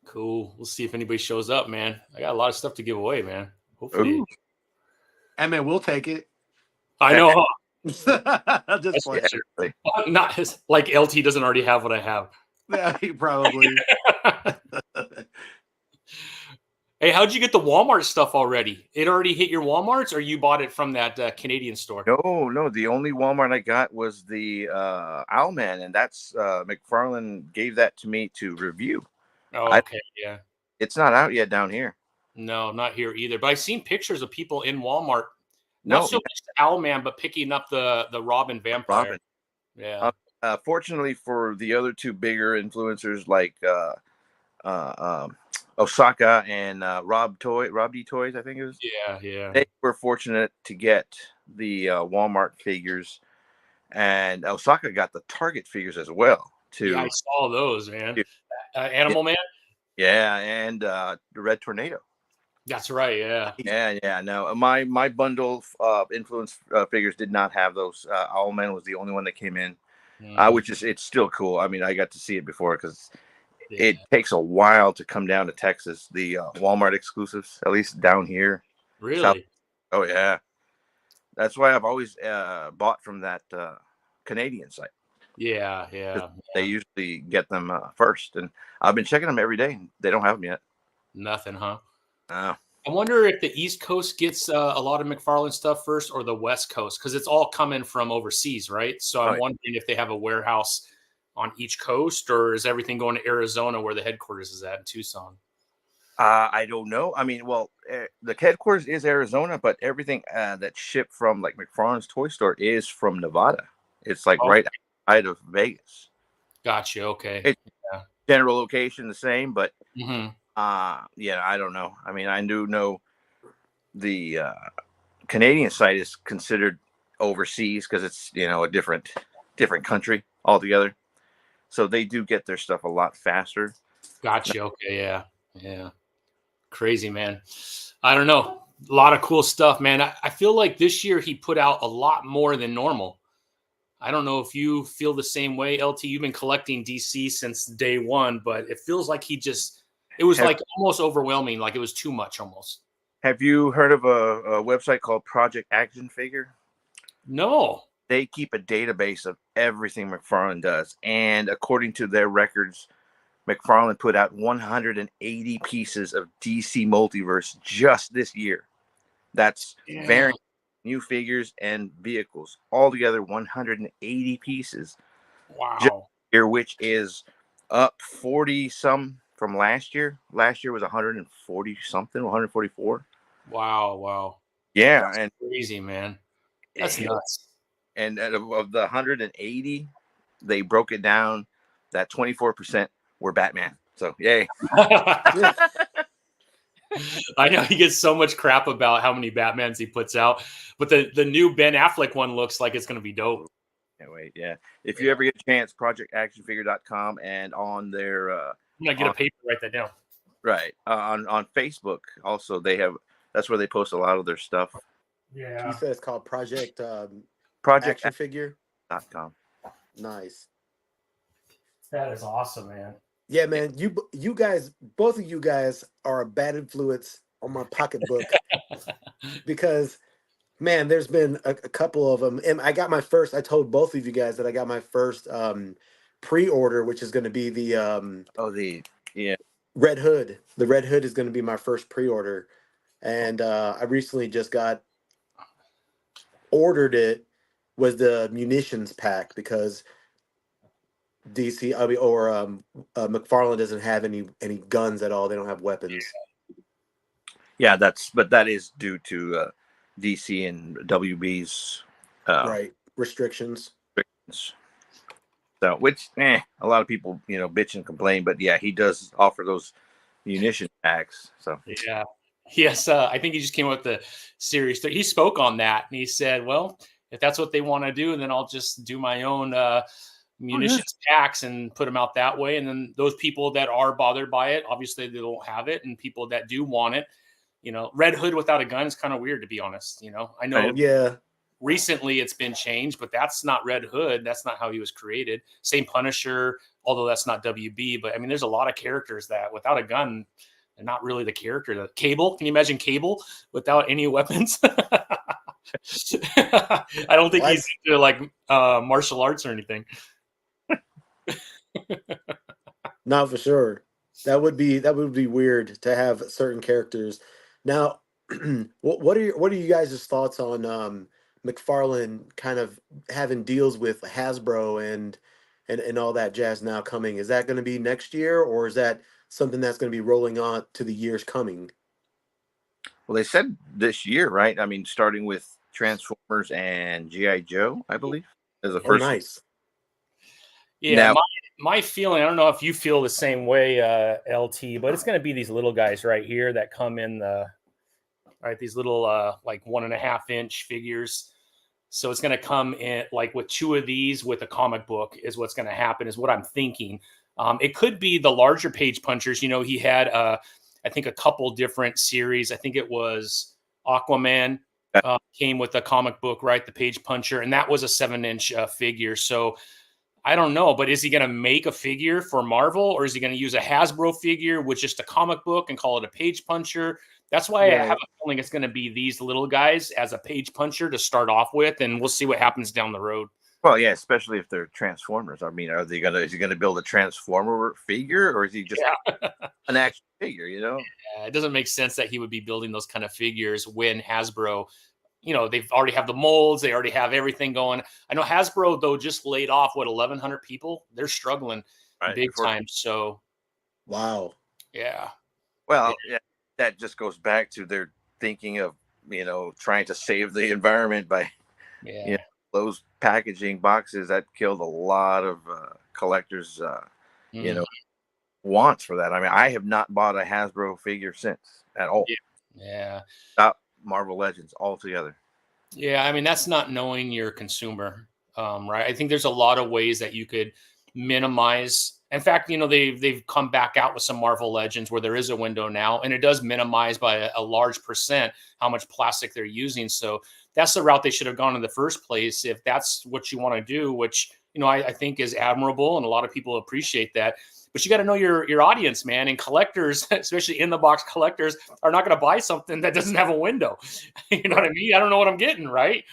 Cool. We'll see if anybody shows up, man. I got a lot of stuff to give away, man. Hopefully. Ooh. And man, we'll take it. I know. Just play. Yeah, Not like LT doesn't already have what I have. Yeah, he probably. Hey, how'd you get the Walmart stuff already? It already hit your Walmarts, or you bought it from that Canadian store? No. The only Walmart I got was the Owlman, and that's McFarlane gave that to me to review. Oh, okay, yeah. It's not out yet down here. No, not here either. But I've seen pictures of people in Walmart, not so much the Owlman, but picking up the Robin Vampire. Robin. Yeah. Fortunately for the other two bigger influencers like Osaka and Rob D Toys, I think it was. Yeah. They were fortunate to get the Walmart figures, and Osaka got the Target figures as well. Too. Yeah, I saw those, man. Animal Man. Yeah, and the Red Tornado. That's right. Yeah. Yeah. No, my bundle of influence figures did not have those. Owlman was the only one that came in, which is it's still cool. I mean, I got to see it before because it takes a while to come down to Texas. The Walmart exclusives, at least down here. Really? South. Oh yeah. That's why I've always bought from that Canadian site. Yeah. They usually get them first, and I've been checking them every day. And they don't have them yet. Nothing, huh? No. I wonder if the East Coast gets a lot of McFarlane stuff first, or the West Coast, because it's all coming from overseas, right? So I'm wondering if they have a warehouse on each coast, or is everything going to Arizona, where the headquarters is at in Tucson? I don't know. I mean, well, the headquarters is Arizona, but everything that's shipped from like McFarlane's toy store is from Nevada. It's like right outside of Vegas. Gotcha. Okay. It's general location the same, but mm-hmm. Yeah, I don't know. I mean, I do know the Canadian site is considered overseas because it's a different country altogether. So they do get their stuff a lot faster. Gotcha. Okay. Yeah. Crazy, man. I don't know. A lot of cool stuff, man. I feel like this year he put out a lot more than normal. I don't know if you feel the same way, LT. You've been collecting DC since day one, but it feels like it was like almost overwhelming. Like it was too much almost. Have you heard of a website called Project Action Figure? No. They keep a database of everything McFarlane does. And according to their records, McFarlane put out 180 pieces of DC Multiverse just this year. That's variant new figures and vehicles. Altogether, 180 pieces. Wow. Just here, which is up 40-some from last year. Last year was 140-something, 144. Wow. Yeah. That's and crazy, man. That's nuts. And of the 180, they broke it down that 24% were Batman. So, yay. I know he gets so much crap about how many Batmans he puts out, but the new Ben Affleck one looks like it's going to be dope. Can't wait. Yeah. If you ever get a chance, projectactionfigure.com, and on their I'm going to get a paper, write that down. Right. On Facebook also, that's where they post a lot of their stuff. Yeah. You said it's called Project projectactionfigure.com. Nice. That is awesome, man. Yeah, man. You guys, both of you guys are a bad influence on my pocketbook because, man, there's been a couple of them. And I told both of you guys that I got my first pre-order, which is going to be the Red Hood. The Red Hood is going to be my first pre-order. And I recently just ordered it, was the munitions pack, because McFarlane doesn't have any guns at all. They don't have weapons. Yeah, that is due to DC and WB's restrictions. So, which a lot of people bitch and complain, but yeah, he does offer those munition packs. So yeah. Yes, I think he just came up with the series. He spoke on that, and he said, "Well, if that's what they want to do, then I'll just do my own munitions packs and put them out that way. And then those people that are bothered by it, obviously they don't have it, and people that do want it, Red Hood without a gun is kind of weird, to be honest. I know. Yeah, recently it's been changed, but that's not Red Hood. That's not how he was created. Same Punisher, although that's not WB. But I mean, there's a lot of characters that without a gun, they're not really the character. The Cable, can you imagine Cable without any weapons? I don't think he's into like martial arts or anything. Not for sure. That would be weird to have certain characters. Now, what are you guys' thoughts on McFarlane kind of having deals with Hasbro and all that jazz now coming? Is that going to be next year, or is that something that's going to be rolling on to the years coming? Well, they said this year, right? I mean, starting with Transformers and G.I. Joe, I believe, as the first. Nice. Yeah, Now, my feeling, I don't know if you feel the same way, LT, but it's going to be these little guys right here that come in these little like 1.5 inch figures. So it's going to come in like with 2 of these with a comic book is what's going to happen, is what I'm thinking. It could be the larger page punchers. You know, he had, I think, a couple different series. I think it was Aquaman came with a comic book, right? The page puncher. And that was a 7-inch figure. So I don't know, but is he going to make a figure for Marvel, or is he going to use a Hasbro figure with just a comic book and call it a page puncher? That's why I have a feeling it's going to be these little guys as a page puncher to start off with, and we'll see what happens down the road. Well, yeah, especially if they're Transformers. I mean, is he gonna build a Transformer figure, or is he just an action figure? You know, it doesn't make sense that he would be building those kind of figures when Hasbro, you know, they've already have the molds, they already have everything going. I know Hasbro though just laid off 1,100 people. They're struggling big time. So, wow, yeah. Well, yeah, that just goes back to their thinking of, you know, trying to save the environment by, you know, those packaging boxes that killed a lot of collectors, you know, wants for that. I mean, I have not bought a Hasbro figure since at all. Yeah. Stop Marvel Legends altogether. Yeah, I mean, that's not knowing your consumer, right? I think there's a lot of ways that you could minimize. In fact, you know, they've come back out with some Marvel Legends where there is a window now, and it does minimize by a large percent how much plastic they're using. So that's the route they should have gone in the first place. If that's what you want to do, which, you know, I think is admirable, and a lot of people appreciate that. But you got to know your audience, man. And collectors, especially in the box collectors, are not going to buy something that doesn't have a window. You know what I mean? I don't know what I'm getting, right?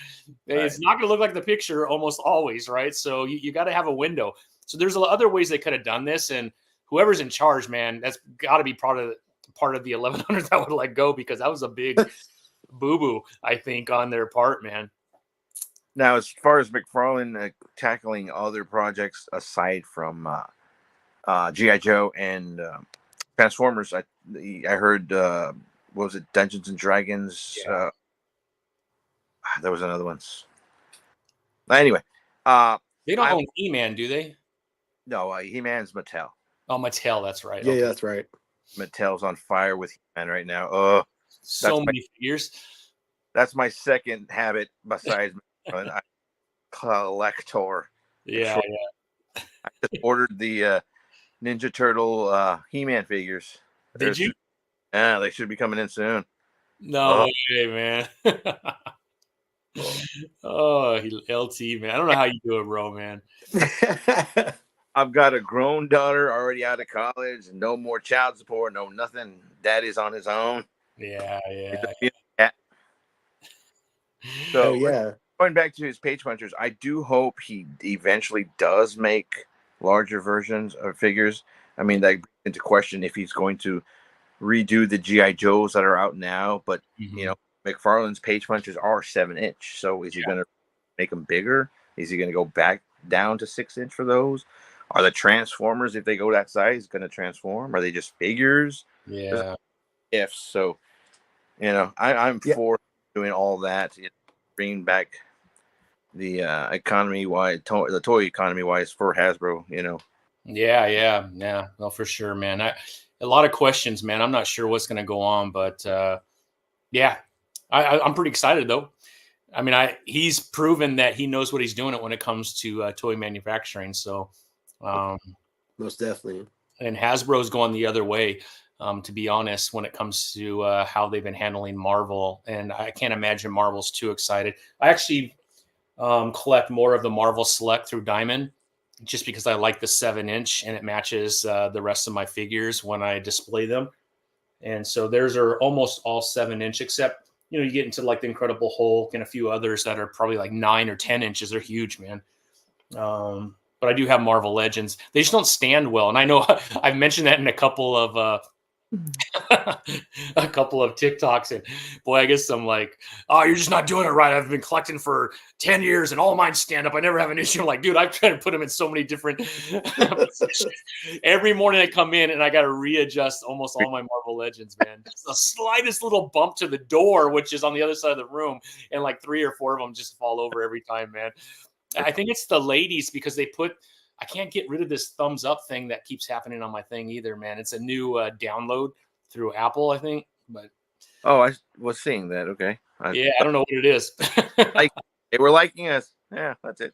It's not going to look like the picture almost always, right? So you got to have a window. So there's other ways they could have done this, and whoever's in charge, man, that's got to be part of the 1,100 that would let go, because that was a big boo-boo, I think, on their part, man. Now, as far as McFarlane tackling other projects aside from G.I. Joe and Transformers, I heard, what was it, Dungeons and Dragons? Yeah. There was another one. Anyway, they don't own He-Man, do they? No, He-Man's Mattel. Oh, Mattel, that's right. Yeah, that's right. Mattel's on fire with He-Man right now. Oh, so many figures. That's my second habit besides collector. Yeah. I just ordered the Ninja Turtle He-Man figures. Did you? Yeah, they should be coming in soon. No way, man. Oh, LT, man. I don't know how you do it, bro, man. I've got a grown daughter already out of college, and no more child support, no nothing. Daddy's on his own. Yeah. So yeah. Going back to his page punchers, I do hope he eventually does make larger versions of figures. I mean, that brings into question if he's going to redo the G.I. Joes that are out now, but you know, McFarlane's page punchers are 7-inch. So is he going to make them bigger? Is he going to go back down to 6-inch for those? Are the Transformers, if they go that size, going to transform? Are they just figures? Yeah. If so, you know, I'm for doing all that, bringing back the economy-wide, the toy economy-wise for Hasbro, you know. Yeah. No, for sure, man. A lot of questions, man. I'm not sure what's going to go on, but yeah, I'm pretty excited though. I mean, he's proven that he knows what he's doing when it comes to toy manufacturing. So, most definitely. and Hasbro's going the other way. To be honest, when it comes to how they've been handling Marvel, and I can't imagine Marvel's too excited. I actually collect more of the Marvel Select through Diamond, just because I like the 7-inch and it matches the rest of my figures when I display them. And so theirs are almost all 7-inch, except, you know, you get into like the Incredible Hulk and a few others that are probably like 9 or 10 inches. They're huge, man. But I do have Marvel Legends. They just don't stand well. And I know I've mentioned that in a couple of TikToks, and boy, I guess I'm like, oh, you're just not doing it right. I've been collecting for 10 years and all mine stand up. I never have an issue. I'm like, dude, I've tried to put them in so many different positions. Every morning I come in and I got to readjust almost all my Marvel Legends, man. Just the slightest little bump to the door, which is on the other side of the room, and like 3 or 4 of them just fall over every time, man. I think it's the ladies, because I can't get rid of this thumbs up thing that keeps happening on my thing either, man. It's a new download through Apple, I think. But I was seeing that. Okay. I don't know what it is. They were liking us. Yeah, that's it.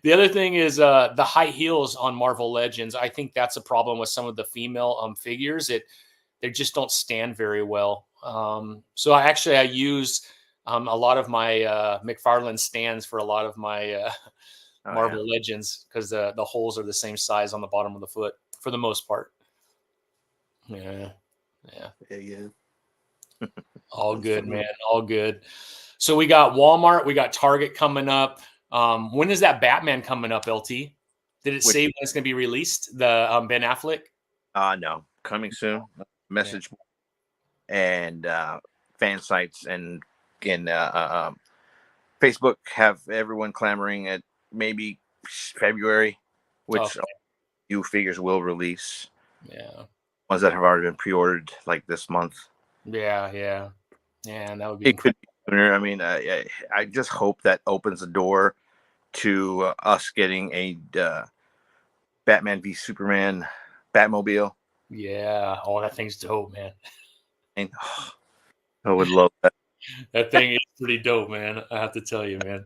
The other thing is the high heels on Marvel Legends. I think that's a problem with some of the female figures. They just don't stand very well. So I use a lot of my McFarlane stands for a lot of my Marvel Legends, because the holes are the same size on the bottom of the foot for the most part. Yeah. All good, man. All good. So we got Walmart, we got Target coming up. When is that Batman coming up, LT? Did it say when it's going to be released? The Ben Affleck? No, coming soon. Message and fan sites and Facebook have everyone clamoring at maybe February, which new figures will release. Yeah. Ones that have already been pre-ordered like this month. Yeah. And that would be could be sooner. I mean, I just hope that opens the door to us getting a Batman v Superman Batmobile. Yeah. Oh, that thing's dope, man. And I would love that. That thing is pretty dope, man. I have to tell you, man.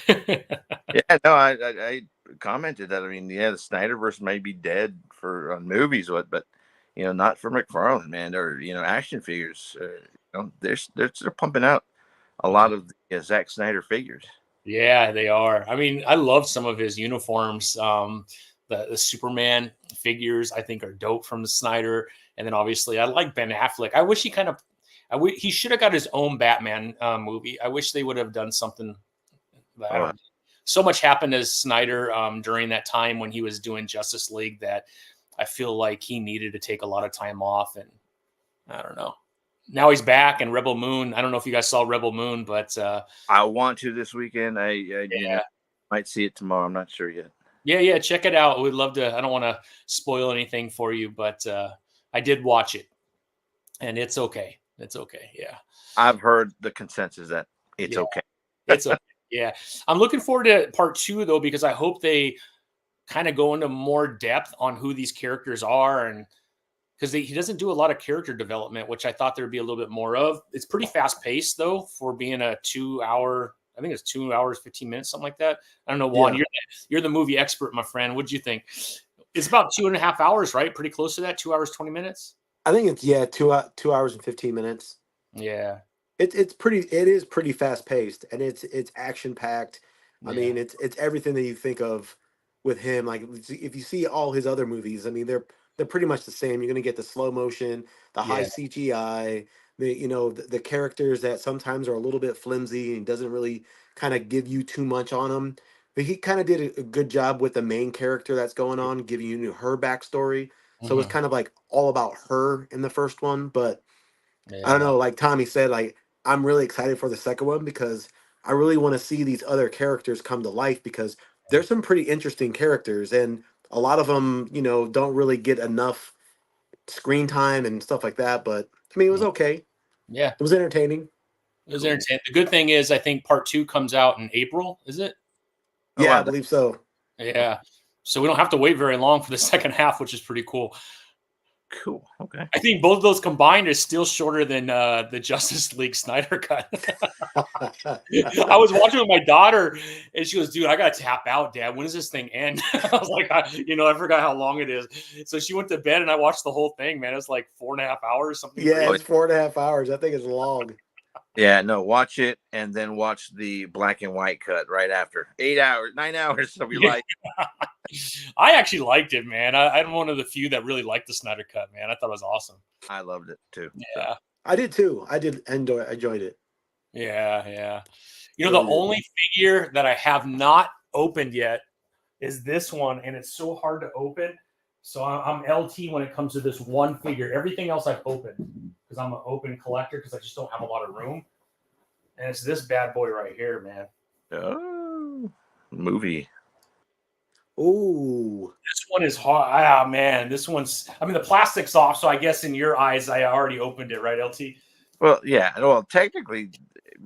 Yeah, no, I commented that. I mean, the Snyderverse may be dead on movies, but not for McFarlane, man, or action figures. They're pumping out a lot of the Zack Snyder figures. Yeah, they are. I mean, I love some of his uniforms. The Superman figures I think are dope from the Snyder, and then obviously I like Ben Affleck. I wish he should have got his own Batman movie. I wish they would have done something. So much happened as Snyder during that time when he was doing Justice League that I feel like he needed to take a lot of time off, and I don't know. Now he's back, and Rebel Moon. I don't know if you guys saw Rebel Moon, but I want to this weekend. I might see it tomorrow. I'm not sure yet. Yeah, check it out. We'd love to. I don't want to spoil anything for you, but I did watch it, and it's okay. It's okay. Yeah, I've heard the consensus that it's okay. It's okay. Yeah, I'm looking forward to part 2 though, because I hope they kind of go into more depth on who these characters are, and because he doesn't do a lot of character development, which I thought there'd be a little bit more of. It's pretty fast paced though for being a 2 hour. I think it's 2 hours 15 minutes, something like that. I don't know, Juan. Yeah. You're the movie expert, my friend. What'd you think? It's about 2.5 hours, right? Pretty close to that. 2 hours 20 minutes. I think it's 2 hours and 15 minutes. Yeah. It is pretty fast paced, and it's action packed. I mean, it's everything that you think of with him. Like if you see all his other movies, I mean, they're pretty much the same. You're going to get the slow motion, the high CGI, the characters that sometimes are a little bit flimsy and doesn't really kind of give you too much on them. But he kind of did a good job with the main character that's going on, giving you her backstory. So it's kind of like all about her in the first one. But I don't know, like Tommy said, like I'm really excited for the second one because I really want to see these other characters come to life, because there's some pretty interesting characters, and a lot of them, don't really get enough screen time and stuff like that. But I mean, it was okay. Yeah, it was entertaining. It was entertaining. The good thing is, I think part 2 comes out in April. Is it? Yeah, I believe so. Yeah, so we don't have to wait very long for the second half, which is pretty cool. cool. Okay. I think both of those combined is still shorter than the Justice League Snyder cut. I was watching with my daughter, and she goes, "Dude, I gotta tap out, Dad. When does this thing end?" I was like, I forgot how long it is." So she went to bed, and I watched the whole thing. Man, it was like 4.5 hours, something. Yeah, crazy. it's 4.5 hours. I think it's long. Yeah, no, watch it and then watch the black and white cut right after. 8 hours, 9 hours of your Yeah. life. I actually liked it, man. I'm one of the few that really liked the Snyder cut, man. I thought it was awesome. I loved it too. Yeah, I did too. I did enjoyed it. yeah. The Really did. only figure that I have not opened yet is this one, and it's so hard to open. So I'm LT when it comes to this one figure. Everything else I've opened because I'm an open collector because I just don't have a lot of room. And it's this bad boy right here, man. Oh, movie. Ooh. This one is hard. Ah, man, this one's. I mean, the plastic's off, so I guess in your eyes, I already opened it, right, LT? Well, yeah. Well, technically,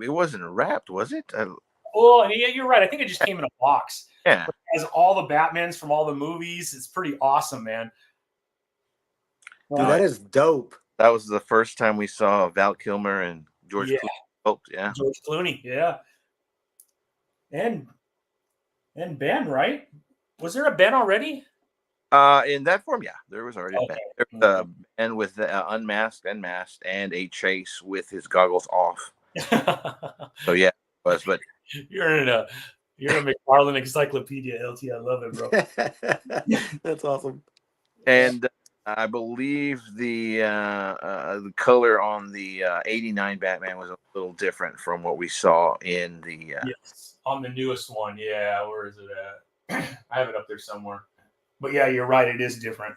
it wasn't wrapped, was it? Oh, and yeah, you're right. I think it just came in a box. Yeah. It has all the Batmans from all the movies. It's pretty awesome, man. Dude, that is dope. That was the first time we saw Val Kilmer and George Yeah. Clooney. Oh, yeah. George Clooney, yeah. And Ben, right? Was there a Ben already? In that form, yeah, there was already Okay. Ben. And with the unmasked and masked, and a Chase with his goggles off. So yeah, it was. But You're in a McFarlane encyclopedia, LT. I love it, bro. That's awesome. and I believe the color on the '89 Batman was a little different from what we saw in the. Yes, on the newest one. Yeah, where is it at? I have it up there somewhere. But yeah, you're right. It is different.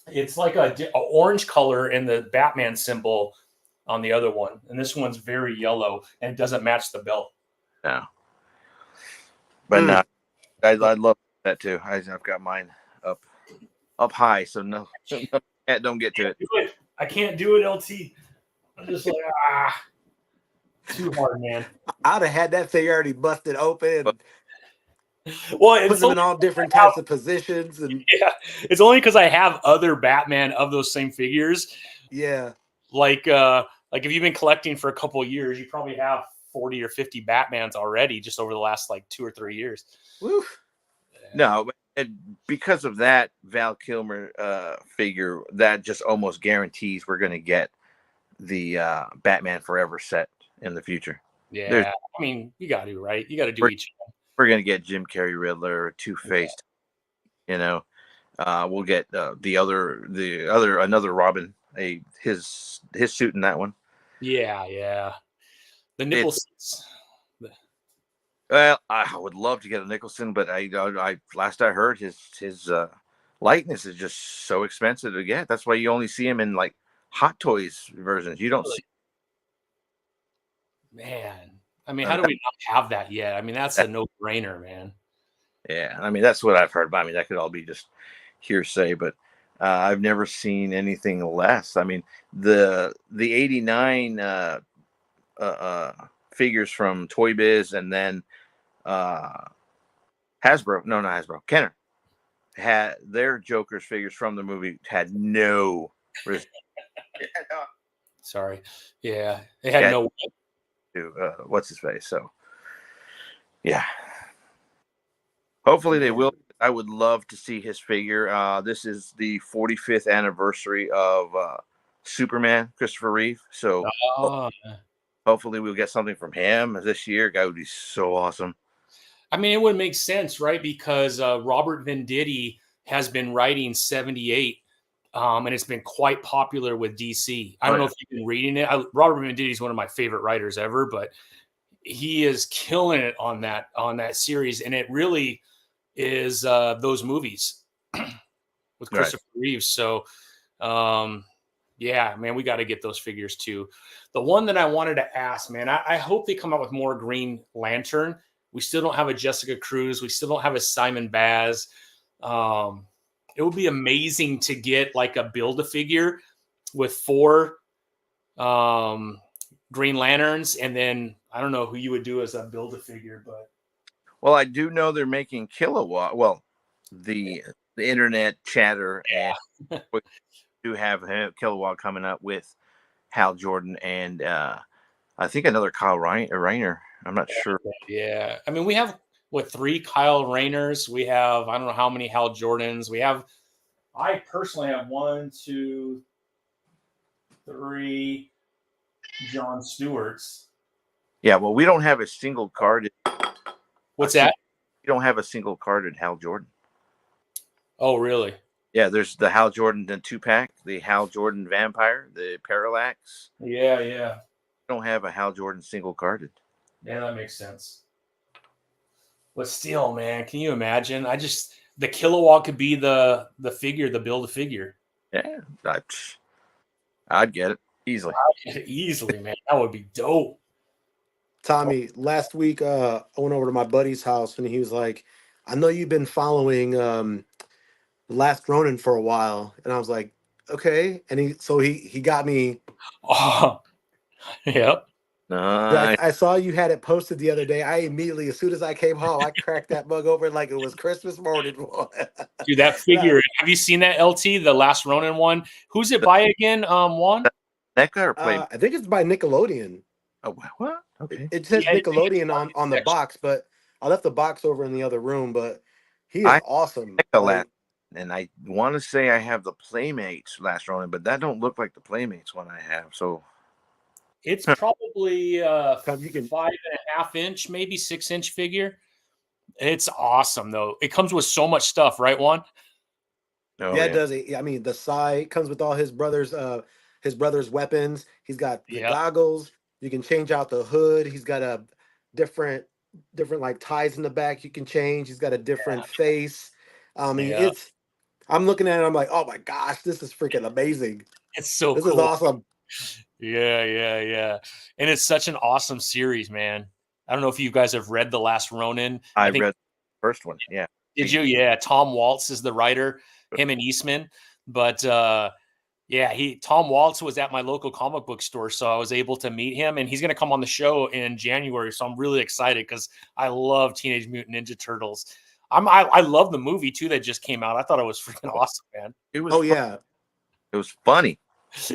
It's like a orange color in the Batman symbol on the other one, and this one's very yellow, and it doesn't match the belt. No. But I love that too. I've got mine up high, so no, don't get to it. I can't do it, LT. I'm just like too hard, man. I'd have had that figure already busted open and Well, put them in all different types of positions, and it's only because I have other Batman of those same figures. yeah. Like if you've been collecting for a couple of years, you probably have 40 or 50 Batmans already just over the last like 2 or 3 years. Woo. No, and because of that Val Kilmer figure, that just almost guarantees we're going to get the Batman Forever set in the future. Yeah, I mean, you got to, right? You got to do each one. We're going to get Jim Carrey Riddler, Two-Face. Yeah. We'll get another Robin, his suit in that one. Yeah. The Nicholsons. Well, I would love to get a Nicholson, but I last I heard his likeness is just so expensive to get. That's why you only see him in like Hot Toys versions. You don't see. Man, I mean, how do we not have that yet? I mean, that's a no-brainer, man. Yeah, I mean that's what I've heard. But I mean that could all be just hearsay, but I've never seen anything less. I mean the '89 figures from Toy Biz, and then Hasbro, no, not Hasbro, Kenner had their Joker's figures from the movie had no. Sorry. Yeah, they had no. What's his face? So, yeah. Hopefully they will. I would love to see his figure. This is the 45th anniversary of Superman, Christopher Reeve. So hopefully we'll get something from him this year. Guy would be so awesome. I mean, it would make sense, right? Because Robert Venditti has been writing 78, and it's been quite popular with DC. I don't know if you've been reading it. Robert Venditti is one of my favorite writers ever, but he is killing it on that series, and it really is those movies with Christopher Reeves. So, yeah, man, we got to get those figures too. The one that I wanted to ask, man, I hope they come out with more Green Lantern. We still don't have a Jessica Cruz. We still don't have a Simon Baz. It would be amazing to get like a Build-A-Figure with 4 Green Lanterns, and then I don't know who you would do as a Build-A-Figure, but. Well, I do know they're making Kilowatt. Well, the internet chatter and do have Kilowog coming up with Hal Jordan and I think another Kyle Rayner. I'm not sure. Yeah. I mean, we have, 3 Kyle Rayners. We have, I don't know how many Hal Jordans. I personally have 1, 2, 3 John Stewarts. Yeah, well, we don't have a single carded. What's that? We don't have a single carded Hal Jordan. Oh, really? Yeah, there's the Hal Jordan 2-pack, the Hal Jordan Vampire, the Parallax. Yeah. We don't have a Hal Jordan single carded. Yeah, that makes sense. But still, man, can you imagine? The Kilowog could be the figure, the build-a-figure. Yeah, I'd get it easily. Easily, man. That would be dope. Tommy, last week I went over to my buddy's house and he was like, I know you've been following Last Ronin for a while. And I was like, okay. And he got me. Oh, yep. Nice. I saw you had it posted the other day. I immediately, as soon as I came home, I cracked that mug open like it was Christmas morning. Dude, that figure. Have you seen that LT, the Last Ronin one? Who's it by again? Juan? NECA or Play? I think it's by Nickelodeon. Oh, what? Okay. It says Yeah, Nickelodeon on the box, but I left the box over in the other room. But he is awesome. NECA Like, and I want to say I have the Playmates Last Ronin, but that don't look like the Playmates one I have. So It's probably you can 5.5 inch, maybe 6-inch figure. It's awesome though. It comes with so much stuff, right, Juan? oh, yeah, it does. I mean, the side comes with all his brother's weapons. He's got the goggles. You can change out the hood. He's got a different like ties in the back you can change. He's got a different face. I mean, I'm looking at it, I'm like, oh my gosh, this is freaking amazing. It's so This cool. is awesome. Yeah. And it's such an awesome series, man. I don't know if you guys have read The Last Ronin. I read the first one. Yeah. Did you? Yeah. Tom Waltz is the writer, him and Eastman. But Tom Waltz was at my local comic book store, so I was able to meet him, and he's going to come on the show in January. So I'm really excited because I love Teenage Mutant Ninja Turtles. I love the movie too that just came out. I thought it was freaking awesome, man. It was. It was funny.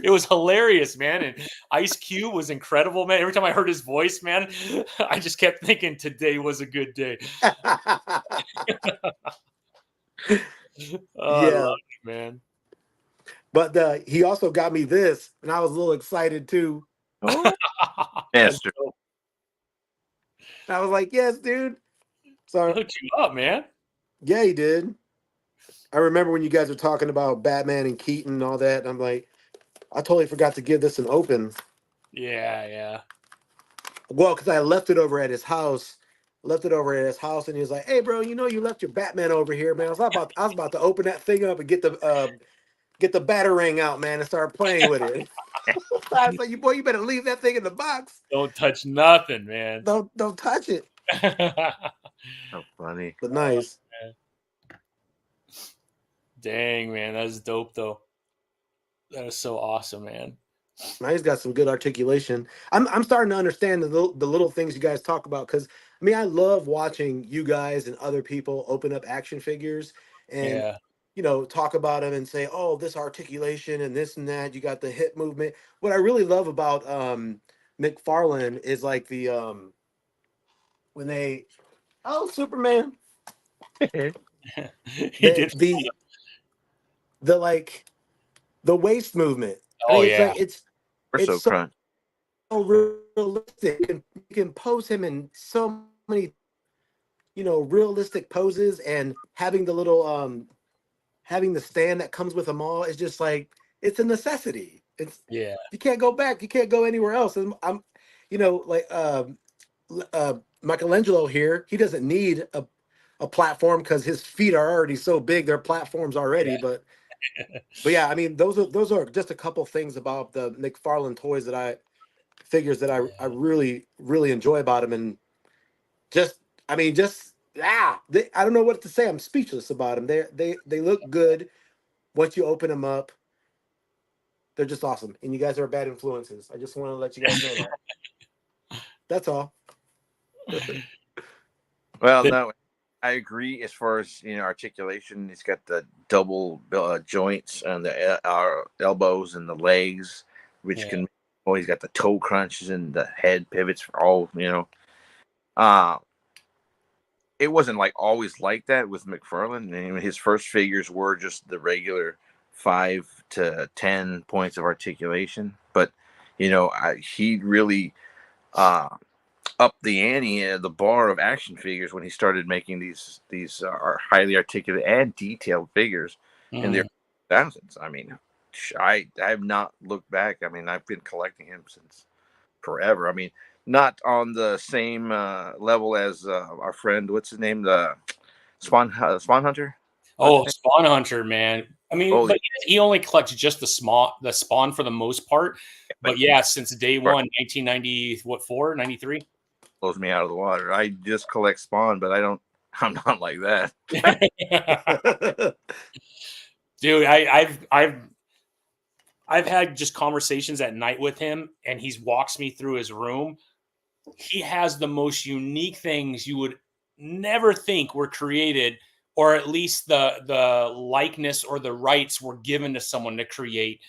It was hilarious, man. And Ice Cube was incredible, man. Every time I heard his voice, man, I just kept thinking today was a good day. I love it, man. But he also got me this, and I was a little excited too. Oh. Master. I was like, yes, dude. So hooked you up, man. Yeah, he did. I remember when you guys were talking about Batman and Keaton and all that, and I'm like, I totally forgot to give this an open. Yeah. Well, because I left it over at his house. And he was like, "Hey, bro, you left your Batman over here, man." I was about to open that thing up and get the Batarang out, man, and start playing with it. I was like, you better leave that thing in the box. Don't touch nothing, man. Don't touch it. So funny. But nice. Dang, man, that's dope though. That is so awesome, man. Now he's got some good articulation. I'm starting to understand the little things you guys talk about, because I mean, I love watching you guys and other people open up action figures and talk about them and say, oh, this articulation and this and that. You got the hip movement. What I really love about McFarlane is like the when they Superman. The waist movement. Oh, it's so realistic. You can pose him in so many, realistic poses, and having the little having the stand that comes with them all is just like, it's a necessity. You can't go back. You can't go anywhere else. And I'm, Michelangelo here, he doesn't need a platform because his feet are already so big. They're platforms already, but yeah, I mean, those are just a couple things about the McFarlane toys that I really, really enjoy about him. And I don't know what to say. I'm speechless about them. They look good once you open them up. They're just awesome. And you guys are bad influences. I just want to let you guys know that. That's all. Well, no, I agree as far as articulation. He's got the double joints on the elbows and the legs, which Yeah. can. Oh, he's got the toe crunches and the head pivots for all. Uh, it wasn't like always like that with McFarlane. I mean, his first figures were just the regular 5 to 10 points of articulation, but he really upped the ante, the bar of action figures when he started making these are highly articulate and detailed figures in their thousands. I mean, I have not looked back. I mean, I've been collecting him since forever. I mean, not on the same level as our friend, what's his name, the Spawn Hunter. Oh, Spawn Hunter, man. I mean, Oh, but he only collects just the Spawn for the most part. But yeah, since day one, 1990, what, 93? Blows me out of the water. I just collect Spawn, but I'm not like that. Dude, I've had just conversations at night with him, and he walks me through his room. He has the most unique things you would never think were created, or at least the likeness or the rights were given to someone to create.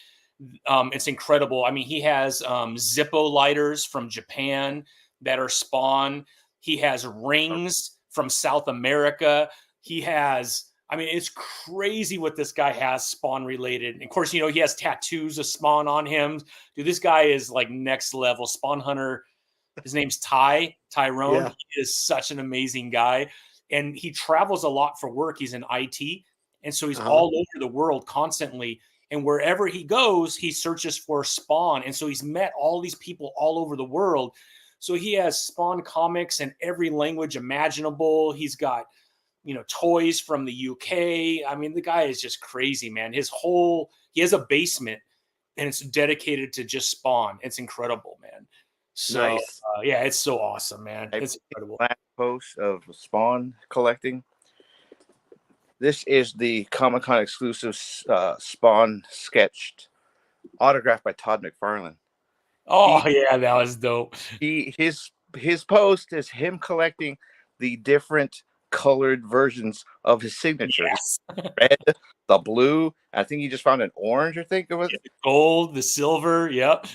It's incredible. I mean, he has Zippo lighters from Japan that are Spawn. He has rings from South America. He has, I mean, it's crazy what this guy has Spawn related. And of course, he has tattoos of Spawn on him. Dude, this guy is like next level. Spawn Hunter. His name's Tyrone. Yeah. He is such an amazing guy. And he travels a lot for work. He's in IT. And so he's all over the world constantly. And wherever he goes, he searches for Spawn. And so he's met all these people all over the world. So he has Spawn comics in every language imaginable. He's got, toys from the UK. I mean, the guy is just crazy, man. He has a basement and it's dedicated to just Spawn. It's incredible, man. So, Nice. Yeah, it's so awesome, man. It's incredible. Last post of Spawn collecting. This is the Comic-Con exclusive Spawn sketched, autographed by Todd McFarlane. Oh, yeah, that was dope. His post is him collecting the different colored versions of his signature. Yes. Red, the blue. I think he just found an orange, I think it was. The gold, the silver. Yep.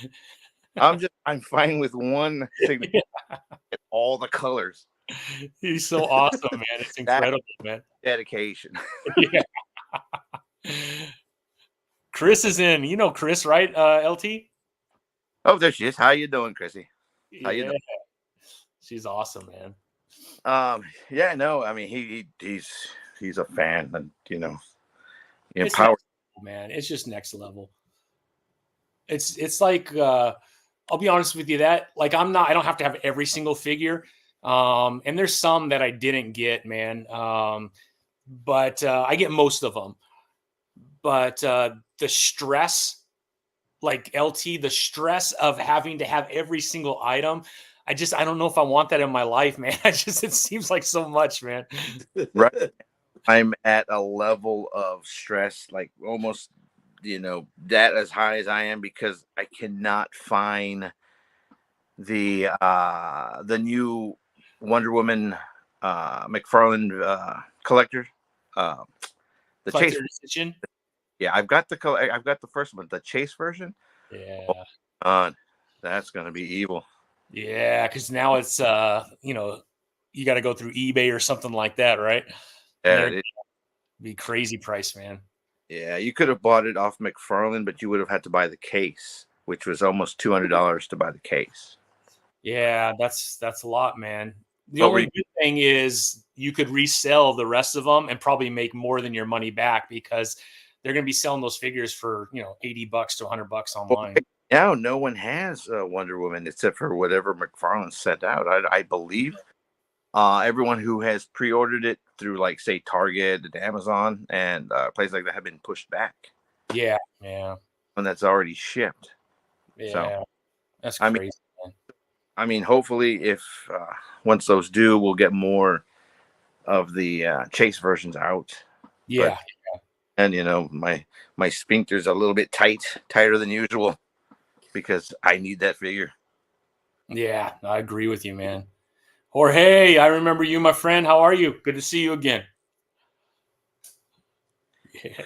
I'm fine with one signature. All the colors. He's so awesome, man. It's incredible, man. Dedication. Yeah. Chris is in. You know Chris, right? LT? Oh, there she is. How you doing, Chrissy? How you doing? She's awesome, man. Yeah, no, I mean he's a fan, and It's power. next level, man. It's just next level. It's like I'll be honest with you, that like I don't have to have every single figure. And there's some that I didn't get, man. But I get most of them. But the stress, like LT, the stress of having to have every single item, I don't know if I want that in my life, man. It seems like so much, man. Right. I'm at a level of stress, like almost, that as high as I am, because I cannot find the new Wonder Woman McFarlane collector. The Chase Edition. Yeah, I've got the first one, the Chase version. Yeah. That's gonna be evil. Yeah, because now it's you got to go through eBay or something like that, right? Yeah, it'd be crazy price, man. Yeah, you could have bought it off McFarlane, but you would have had to buy the case, which was almost $200 to buy the case. Yeah, that's a lot, man. The only good thing is you could resell the rest of them and probably make more than your money back, because they're going to be selling those figures for $80 to $100 online. Now no one has Wonder Woman except for whatever McFarlane sent out. I believe everyone who has pre-ordered it through, like, say, Target and Amazon and places like that have been pushed back. Yeah. And that's already shipped. Yeah, so, that's crazy. I mean, hopefully, if once those do, we'll get more of the Chase versions out. Yeah. And my sphincter's a little bit tighter than usual, because I need that figure. Yeah, I agree with you, man. Jorge, I remember you, my friend. How are you? Good to see you again. Yeah.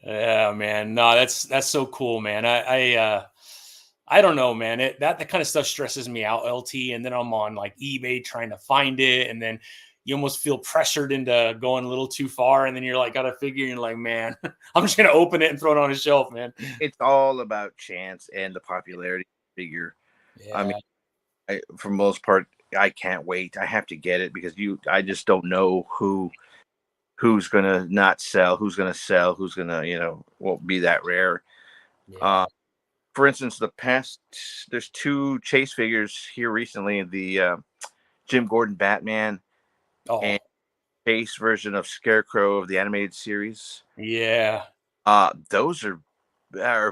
Yeah, man. No, that's so cool, man. I don't know, man. That kind of stuff stresses me out, LT. And then I'm on like eBay trying to find it, and then you almost feel pressured into going a little too far, and then you're like, got to figure. You're like, man, I'm just gonna open it and throw it on a shelf, man. It's all about chance and the popularity figure. I mean, Yeah, for most part, I can't wait. I have to get it because I just don't know who's gonna not sell, who's gonna sell, who's gonna, won't be that rare. yeah. For instance, there's two chase figures here recently, the Jim Gordon Batman Oh, and chase version of Scarecrow of the animated series. yeah. Those are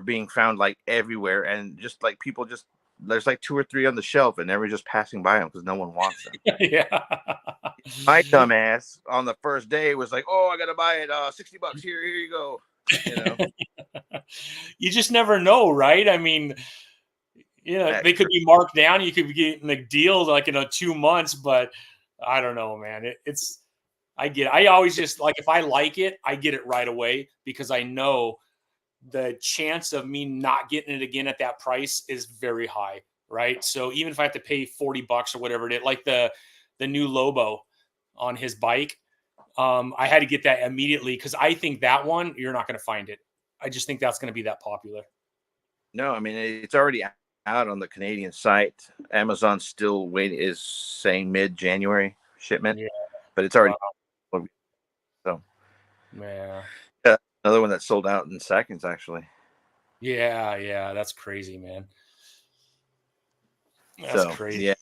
being found like everywhere, and just like people just there's like two or three on the shelf, and everyone's just passing by them because no one wants them. Yeah. My dumbass on the first day was like, "Oh, I gotta buy it. $60 here. Here you go." You know, You just never know, right? I mean, they could be marked down. You could be getting a deal like in 2 months, but I don't know, man. I always just like, if I like it, I get it right away because I know the chance of me not getting it again at that price is very high, right? So even if I have to pay $40 or whatever it is, like the new Lobo on his bike, I had to get that immediately because I think that one you're not going to find it. I just think that's going to be that popular. no, I mean it's already out on the Canadian site. Amazon still is saying mid-January shipment, Yeah. but it's already so. Yeah. Yeah, another one that sold out in seconds, actually. Yeah, that's crazy, man. That's crazy. Yeah.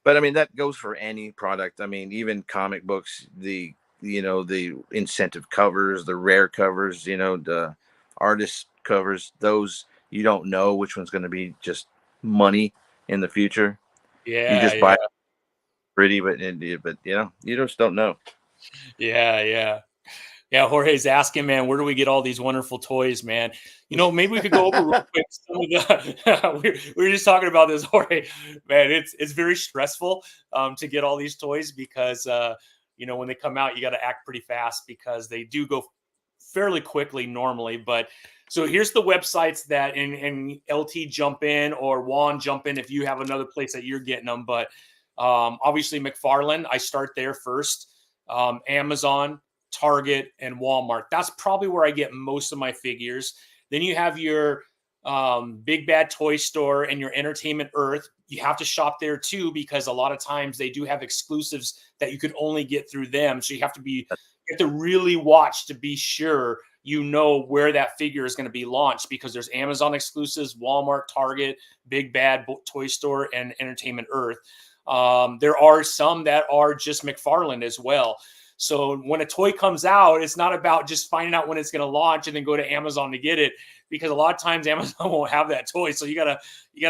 But I mean, that goes for any product. I mean, even comic books, the incentive covers, the rare covers, the artist covers, those you don't know which one's going to be just money in the future. You just buy it pretty, but you just don't know. Yeah. Jorge's asking, man, where do we get all these wonderful toys, man? Maybe we could go over real quick some of the. we were just talking about this, Jorge. Man, it's very stressful to get all these toys because when they come out, you got to act pretty fast because they do go fairly quickly normally. But so here's the websites that and LT jump in or Juan jump in if you have another place that you're getting them. But obviously McFarlane, I start there first. Amazon, Target, and Walmart. That's probably where I get most of my figures. Then you have your Big Bad Toy Store and your Entertainment Earth. You have to shop there too because a lot of times they do have exclusives that you could only get through them. So you have to really watch to be sure where that figure is going to be launched because there's Amazon exclusives, Walmart, Target, Big Bad Toy Store, and Entertainment Earth. There are some that are just McFarlane as well. So when a toy comes out, it's not about just finding out when it's going to launch and then go to Amazon to get it because a lot of times Amazon won't have that toy. So you gotta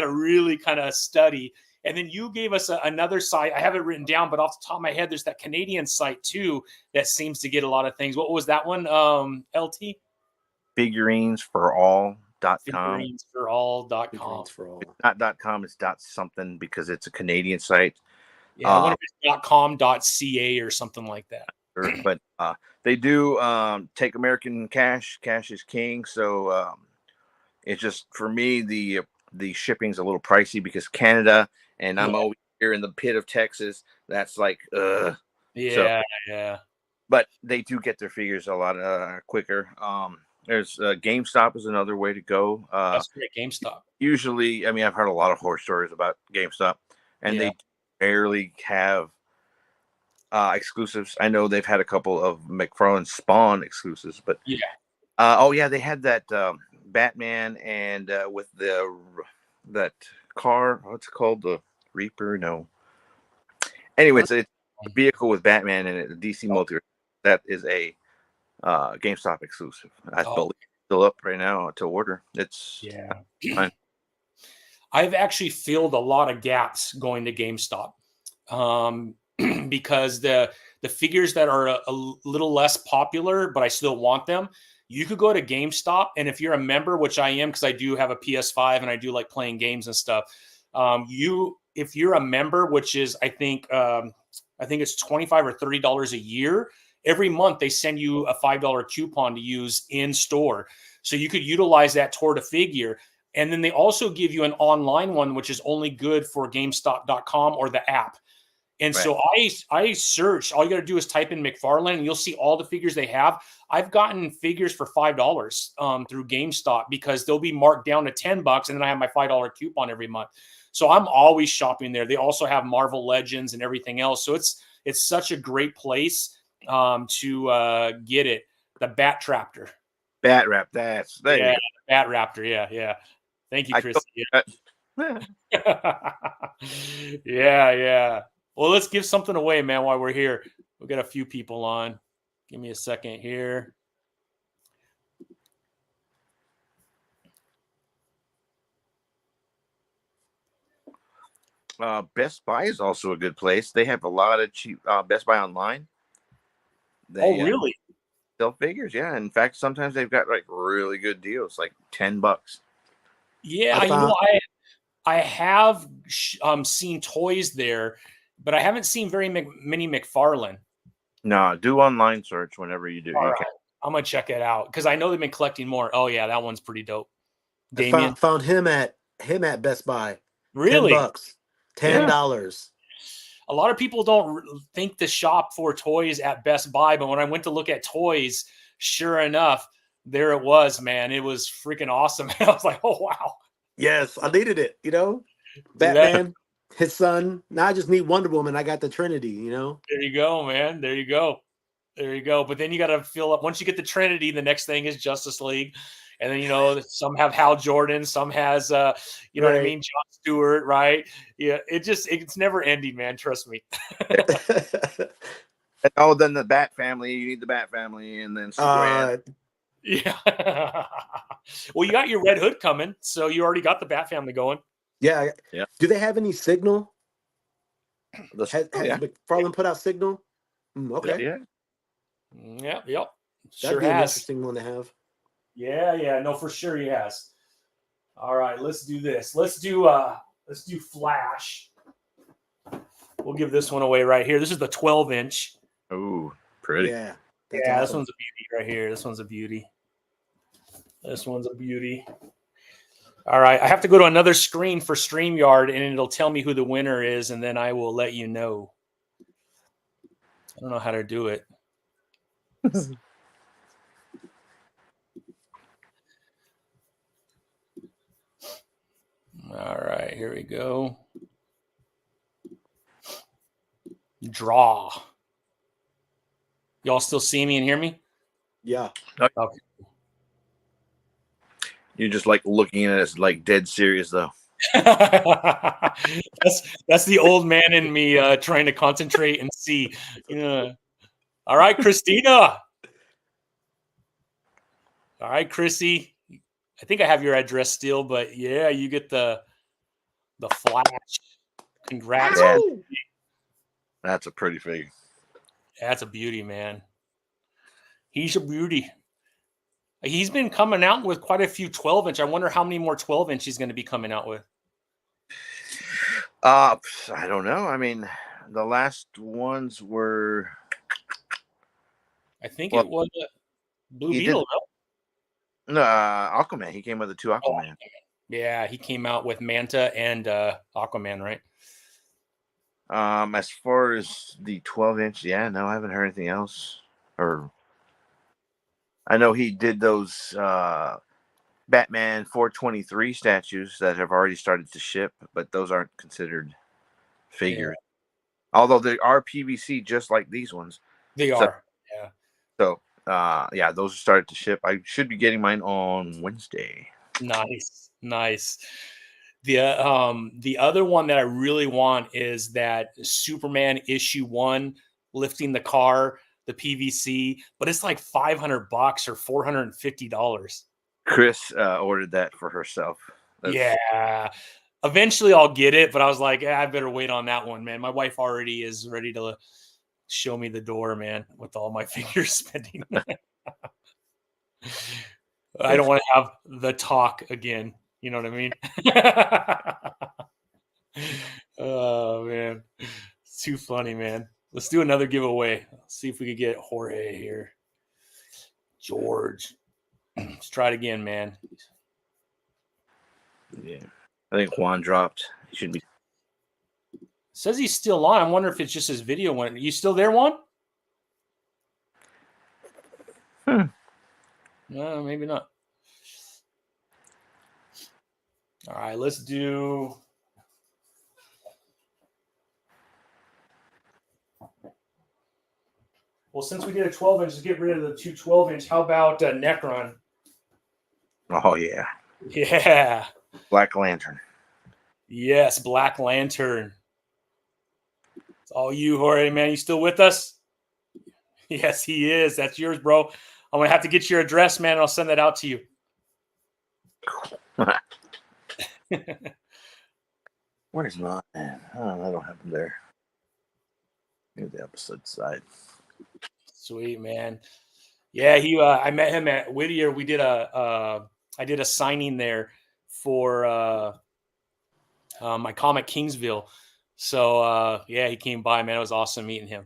really kind of study. And then you gave us another site. I have it written down, but off the top of my head, there's that Canadian site too that seems to get a lot of things. What was that one? LT? Figurenesforall.com. Figurenesforall.com. It's not .com, it's .something because it's a Canadian site. Yeah, I wonder if it's .com.ca or something like that. But they do take American cash. Cash is king. So it's just, for me, the shipping's a little pricey because Canada, and I'm over here in the pit of Texas. That's like, yeah. But they do get their figures a lot quicker. There's GameStop is another way to go. That's great, GameStop. Usually, I mean, I've heard a lot of horror stories about GameStop, and they barely have exclusives. I know they've had a couple of McFarlane Spawn exclusives, but they had that Batman and with that car. What's it called? The Reaper? No. Anyway, it's a vehicle with Batman and a DC Multiverse. That is a GameStop exclusive. I believe it's still up right now to order. It's fine. I've actually filled a lot of gaps going to GameStop because the figures that are a little less popular, but I still want them. You could go to GameStop, and if you're a member, which I am because I do have a PS5 and I do like playing games and stuff, if you're a member, which is I think it's $25 or $30 a year. Every month they send you a $5 coupon to use in store, so you could utilize that toward a figure. And then they also give you an online one, which is only good for GameStop.com or the app. And Right. so I searched. All you got to do is type in McFarlane, and you'll see all the figures they have. I've gotten figures for $5 through GameStop because they'll be marked down to $10, and then I have my $5 coupon every month. So I'm always shopping there. They also have Marvel Legends and everything else. So it's such a great place to get it. The Bat Raptor. Bat Wrap. There Yeah, you Bat Raptor. Yeah. Thank you, I Chris. go. Yeah. Well, let's give something away, man, while we're here. We've got a few people on. Give me a second here. Best Buy is also a good place. They have a lot of cheap Best Buy online. They Really? sell figures, yeah. In fact, sometimes they've got like really good deals, like $10. Yeah, I have seen toys there, but I haven't seen very many McFarlane. No, do online search whenever you do. All You right. I'm gonna check it out because I know they've been collecting more. Oh yeah, that one's pretty dope. I Damien, found him at Best Buy. really? $10. $10. A lot of people don't think to shop for toys at Best Buy, but when I went to look at toys, sure enough, there it was, man. It was freaking awesome. I was like, oh wow. Yes, I needed it. Batman, his son. Now I just need Wonder Woman. I got the Trinity. There you go, man. There you go. But then you got to fill up. Once you get the Trinity, the next thing is Justice League. And then, some have Hal Jordan, some has, what I mean? John Stewart, right? Yeah. It's never ending, man. Trust me. Oh, then the Bat family. You need the Bat family, and then Superman. Yeah. Well, you got your Red Hood coming, so you already got the Bat family going. Yeah. Do they have any Signal? Has McFarlane put out Signal? Okay. Yeah. Yep. That'd be an interesting one to have. Yeah. No, for sure he has. All right, let's do this. Let's do Flash. We'll give this one away right here. This is the 12-inch. Oh, pretty. Yeah. This one's a beauty right here. This one's a beauty. All right, I have to go to another screen for StreamYard, and it'll tell me who the winner is, and then I will let you know. I don't know how to do it. All right, here we go. Draw. Y'all still see me and hear me? Yeah. Okay. You're just like looking at it like dead serious though. that's the old man in me trying to concentrate and see. All right, Christina. All right, Chrissy. I think I have your address still, but yeah, you get the Flash. Congrats. Yeah. That's a pretty figure. That's a beauty, man. He's a beauty. He's been coming out with quite a few 12-inch. I wonder how many more 12-inch he's going to be coming out with. I don't know. I mean, the last ones were. I think it was Blue Beetle. No, Aquaman. He came with the two Aquaman. Yeah, he came out with Manta and Aquaman, right? As far as the 12-inch, yeah, no, I haven't heard anything else. Or I know he did those Batman 423 statues that have already started to ship, but those aren't considered figures. Yeah. Although they are PVC, just like these ones. They are. Yeah. So, yeah, those started to ship. I should be getting mine on Wednesday. Nice. The other one that I really want is that Superman issue 1 lifting the car, the PVC, but it's like $500 or $450. Chris ordered that for herself. Yeah. Eventually I'll get it, but I was like, I better wait on that one, man. My wife already is ready to show me the door, man, with all my figure spending. I don't want to have the talk again. You know what I mean? Oh man, it's too funny, man. Let's do another giveaway. See if we could get Jorge here. George, let's try it again, man. Yeah. I think Juan dropped. He should be. Says he's still on. I wonder if it's just his video went. You still there, Juan? No, maybe not. All right, let's do. Well, since we did a 12-inch, let's get rid of the two 12-inch. How about Necron? Oh, yeah. Yeah. Black Lantern. Yes, Black Lantern. It's all you, Jorge, man. You still with us? Yes, he is. That's yours, bro. I'm going to have to get your address, man, and I'll send that out to you. Where's mine? Oh, I don't have them there. Maybe the opposite side. Sweet, man. Yeah, I met him at Whittier. We did I did a signing there for my comic Kingsville. So yeah, he came by, man. It was awesome meeting him.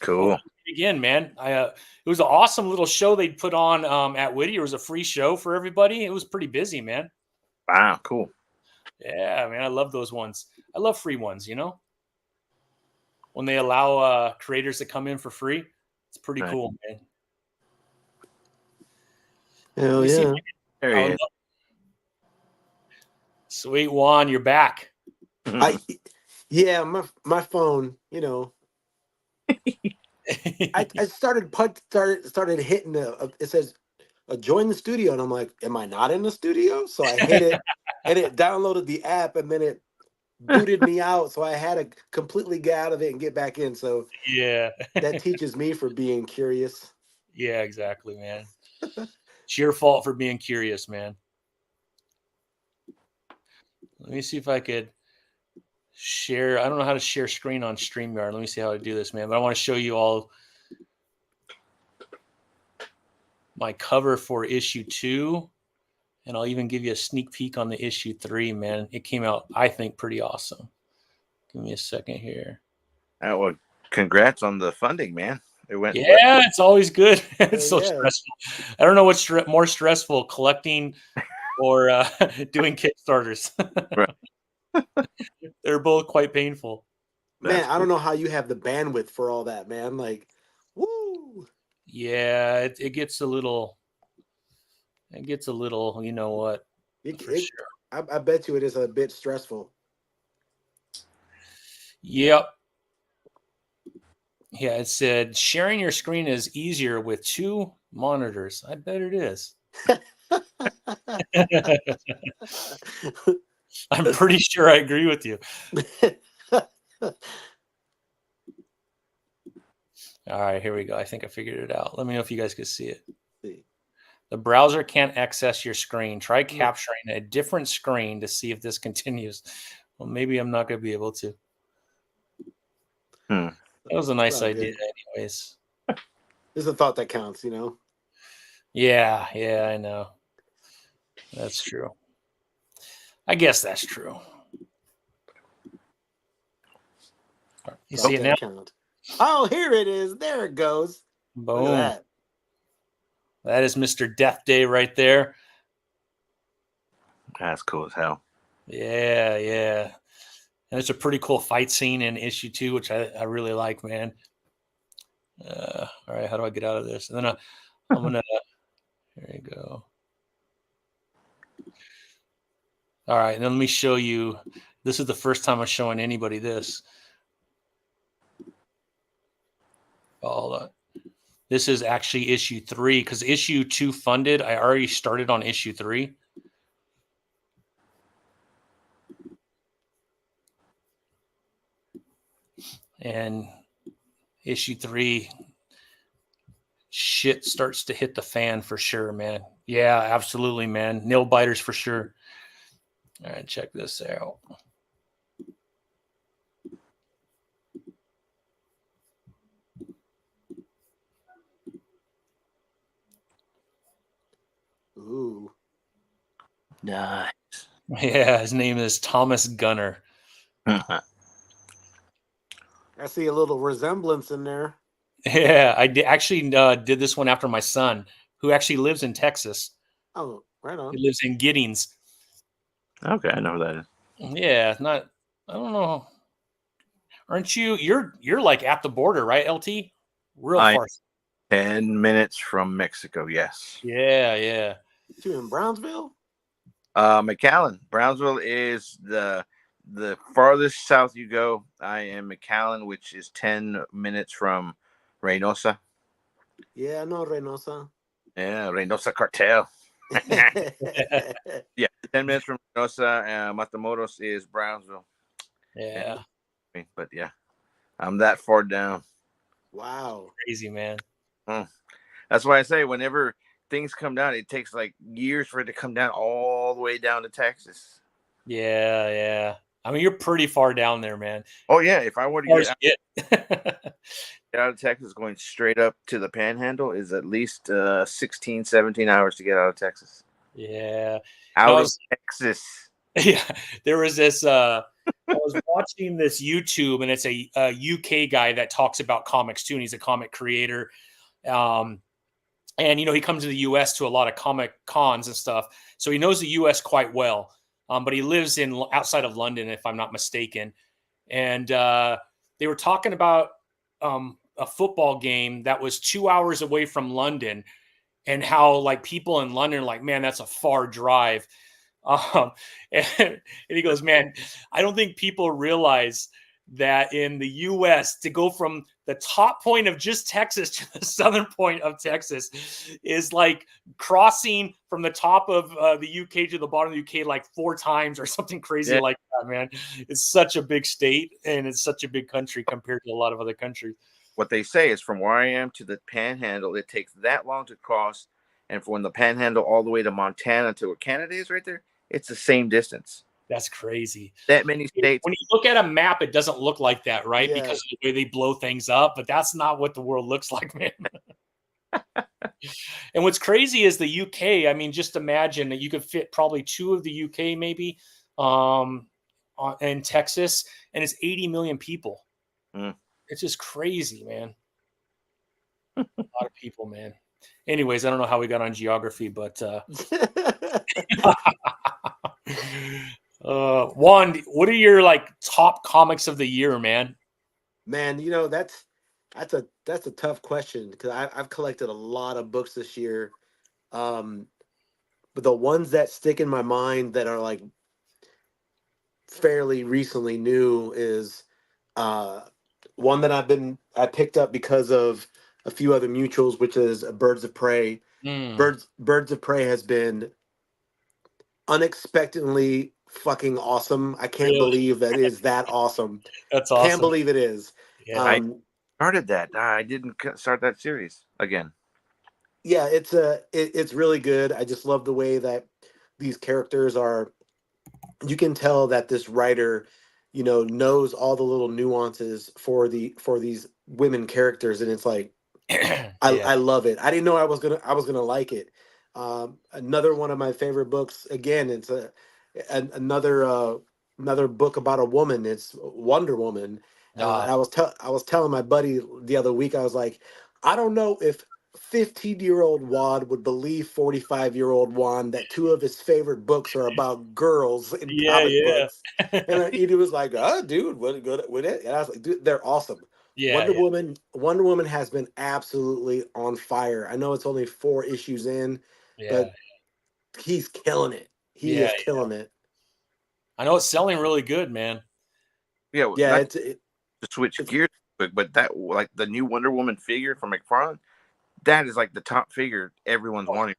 Cool. Again, man. It was an awesome little show they put on at Whittier. It was a free show for everybody. It was pretty busy, man. Wow, cool. Yeah, man. I love those ones. I love free ones, when they allow creators to come in for free. It's pretty cool, man. Hell yeah. There he is. Sweet Juan, you're back. Yeah, my phone, I started hitting it says join the studio, and I'm like, am I not in the studio? So I hit it and it downloaded the app, and then it booted me out, so I had to completely get out of it and get back in. So Yeah. that teaches me for being curious. Yeah, exactly, man. It's your fault for being curious, man. Let me see if I could share. I don't know how to share screen on StreamYard. Let me see how to do this, man. But I want to show you all my cover for issue 2. And I'll even give you a sneak peek on the issue 3, man. It came out, I think, pretty awesome. Give me a second here. Well, congrats on the funding, man. It went. Yeah, it's always good. It's so Yeah. stressful. I don't know what's more stressful, collecting or doing Kickstarters. They're both quite painful. Man, I don't know how you have the bandwidth for all that, man. Like, woo. Yeah, it gets a little. It gets a little. You know what? For sure. I bet you it is a bit stressful. Yep. Yeah, it said sharing your screen is easier with 2 monitors. I bet it is. I'm pretty sure I agree with you. All right, here we go. I think I figured it out. Let me know if you guys can see it. The browser can't access your screen. Try capturing a different screen to see if this continues. Well, maybe I'm not going to be able to. That was a nice idea anyways. There's a thought that counts, Yeah, I know. That's true. I guess that's true. You see it now? Count. Oh, here it is. There it goes. Boom. Look at that. That is Mr. Death Day right there. That's cool as hell. Yeah. And it's a pretty cool fight scene in issue 2, which I really like, man. All right, how do I get out of this? And then I'm going to, there you go. All right, and then let me show you. This is the first time I'm showing anybody this. Oh, hold on. This is actually issue 3 because issue 2 funded. I already started on issue 3. And issue 3, shit starts to hit the fan for sure, man. Yeah, absolutely, man. Nail biters for sure. All right, check this out. Ooh. Nice. Yeah, his name is Thomas Gunner. I see a little resemblance in there. Yeah, I actually did this one after my son, who actually lives in Texas. Oh, right He on. lives in Giddings. Okay, I know who that is. Yeah, not. I don't know. Aren't you? You're like at the border, right, LT? Real I'm far. 10 minutes from Mexico. Yes. Yeah, yeah. You in Brownsville? McAllen. Brownsville is the farthest south you go. I am McAllen, which is 10 minutes from Reynosa. Yeah, I know Reynosa. Yeah, Reynosa cartel. Yeah, 10 minutes from Reynosa. Matamoros is Brownsville. Yeah. But yeah, I'm that far down. Wow. Crazy, man. That's why I say whenever things come down, it takes like years for it to come down all the way down to Texas. Yeah, yeah. I mean, you're pretty far down there, man. Oh yeah, if I were to Far get as you get. out of Texas, going straight up to the Panhandle is at least 16, 17 hours to get out of Texas. Yeah. Out No, of Texas. Yeah, there was this. I was watching this YouTube, and it's a UK guy that talks about comics too, and he's a comic creator. And he comes to the US to a lot of comic cons and stuff, so he knows the US quite well. But he lives in outside of London, if I'm not mistaken. And they were talking about a football game that was 2 hours away from London, and how like people in London are like, man, that's a far drive. And he goes, man, I don't think people realize that in the US, to go from the top point of just Texas to the southern point of Texas is like crossing from the top of the UK to the bottom of the UK like 4 times or something crazy like that, man. It's such a big state, and it's such a big country compared to a lot of other countries. What they say is from where I am to the Panhandle, it takes that long to cross, and from the Panhandle all the way to Montana to where Canada is right there, it's the same distance. That's crazy. That many states. When you look at a map, it doesn't look like that, right? Yeah. Because of the way they blow things up, but that's not what the world looks like, man. And what's crazy is the UK. I mean, just imagine that you could fit probably 2 of the UK maybe in Texas, and it's 80 million people. It's just crazy, man. A lot of people, man. Anyways, I don't know how we got on geography, but Juan, what are your like top comics of the year, man? Man, that's a tough question because I've collected a lot of books this year. But the ones that stick in my mind that are like fairly recently new is one that I picked up because of a few other mutuals, which is Birds of Prey. Birds of Prey has been unexpectedly fucking awesome. I can't believe that is that awesome. That's awesome. Can't believe it is. Yeah. I started that. I didn't start that series again. Yeah, it's really good. I just love the way that these characters are. You can tell that this writer, knows all the little nuances for these women characters, and it's like I love it. I didn't know I was gonna like it. Another one of my favorite books. Again, it's another book about a woman. It's Wonder Woman. I was telling my buddy the other week. I was like, I don't know if 15-year-old Juan would believe 45-year-old Juan that 2 of his favorite books are about girls in comic books. And he was like, "Oh, dude, what good with it?" And I was like, "Dude, they're awesome." Wonder Woman has been absolutely on fire. I know it's only 4 issues in, but he's killing it. He is killing it. I know it's selling really good, man. Yeah, yeah. To switch gears, but that like the new Wonder Woman figure from McFarlane, that is like the top figure everyone's wanting.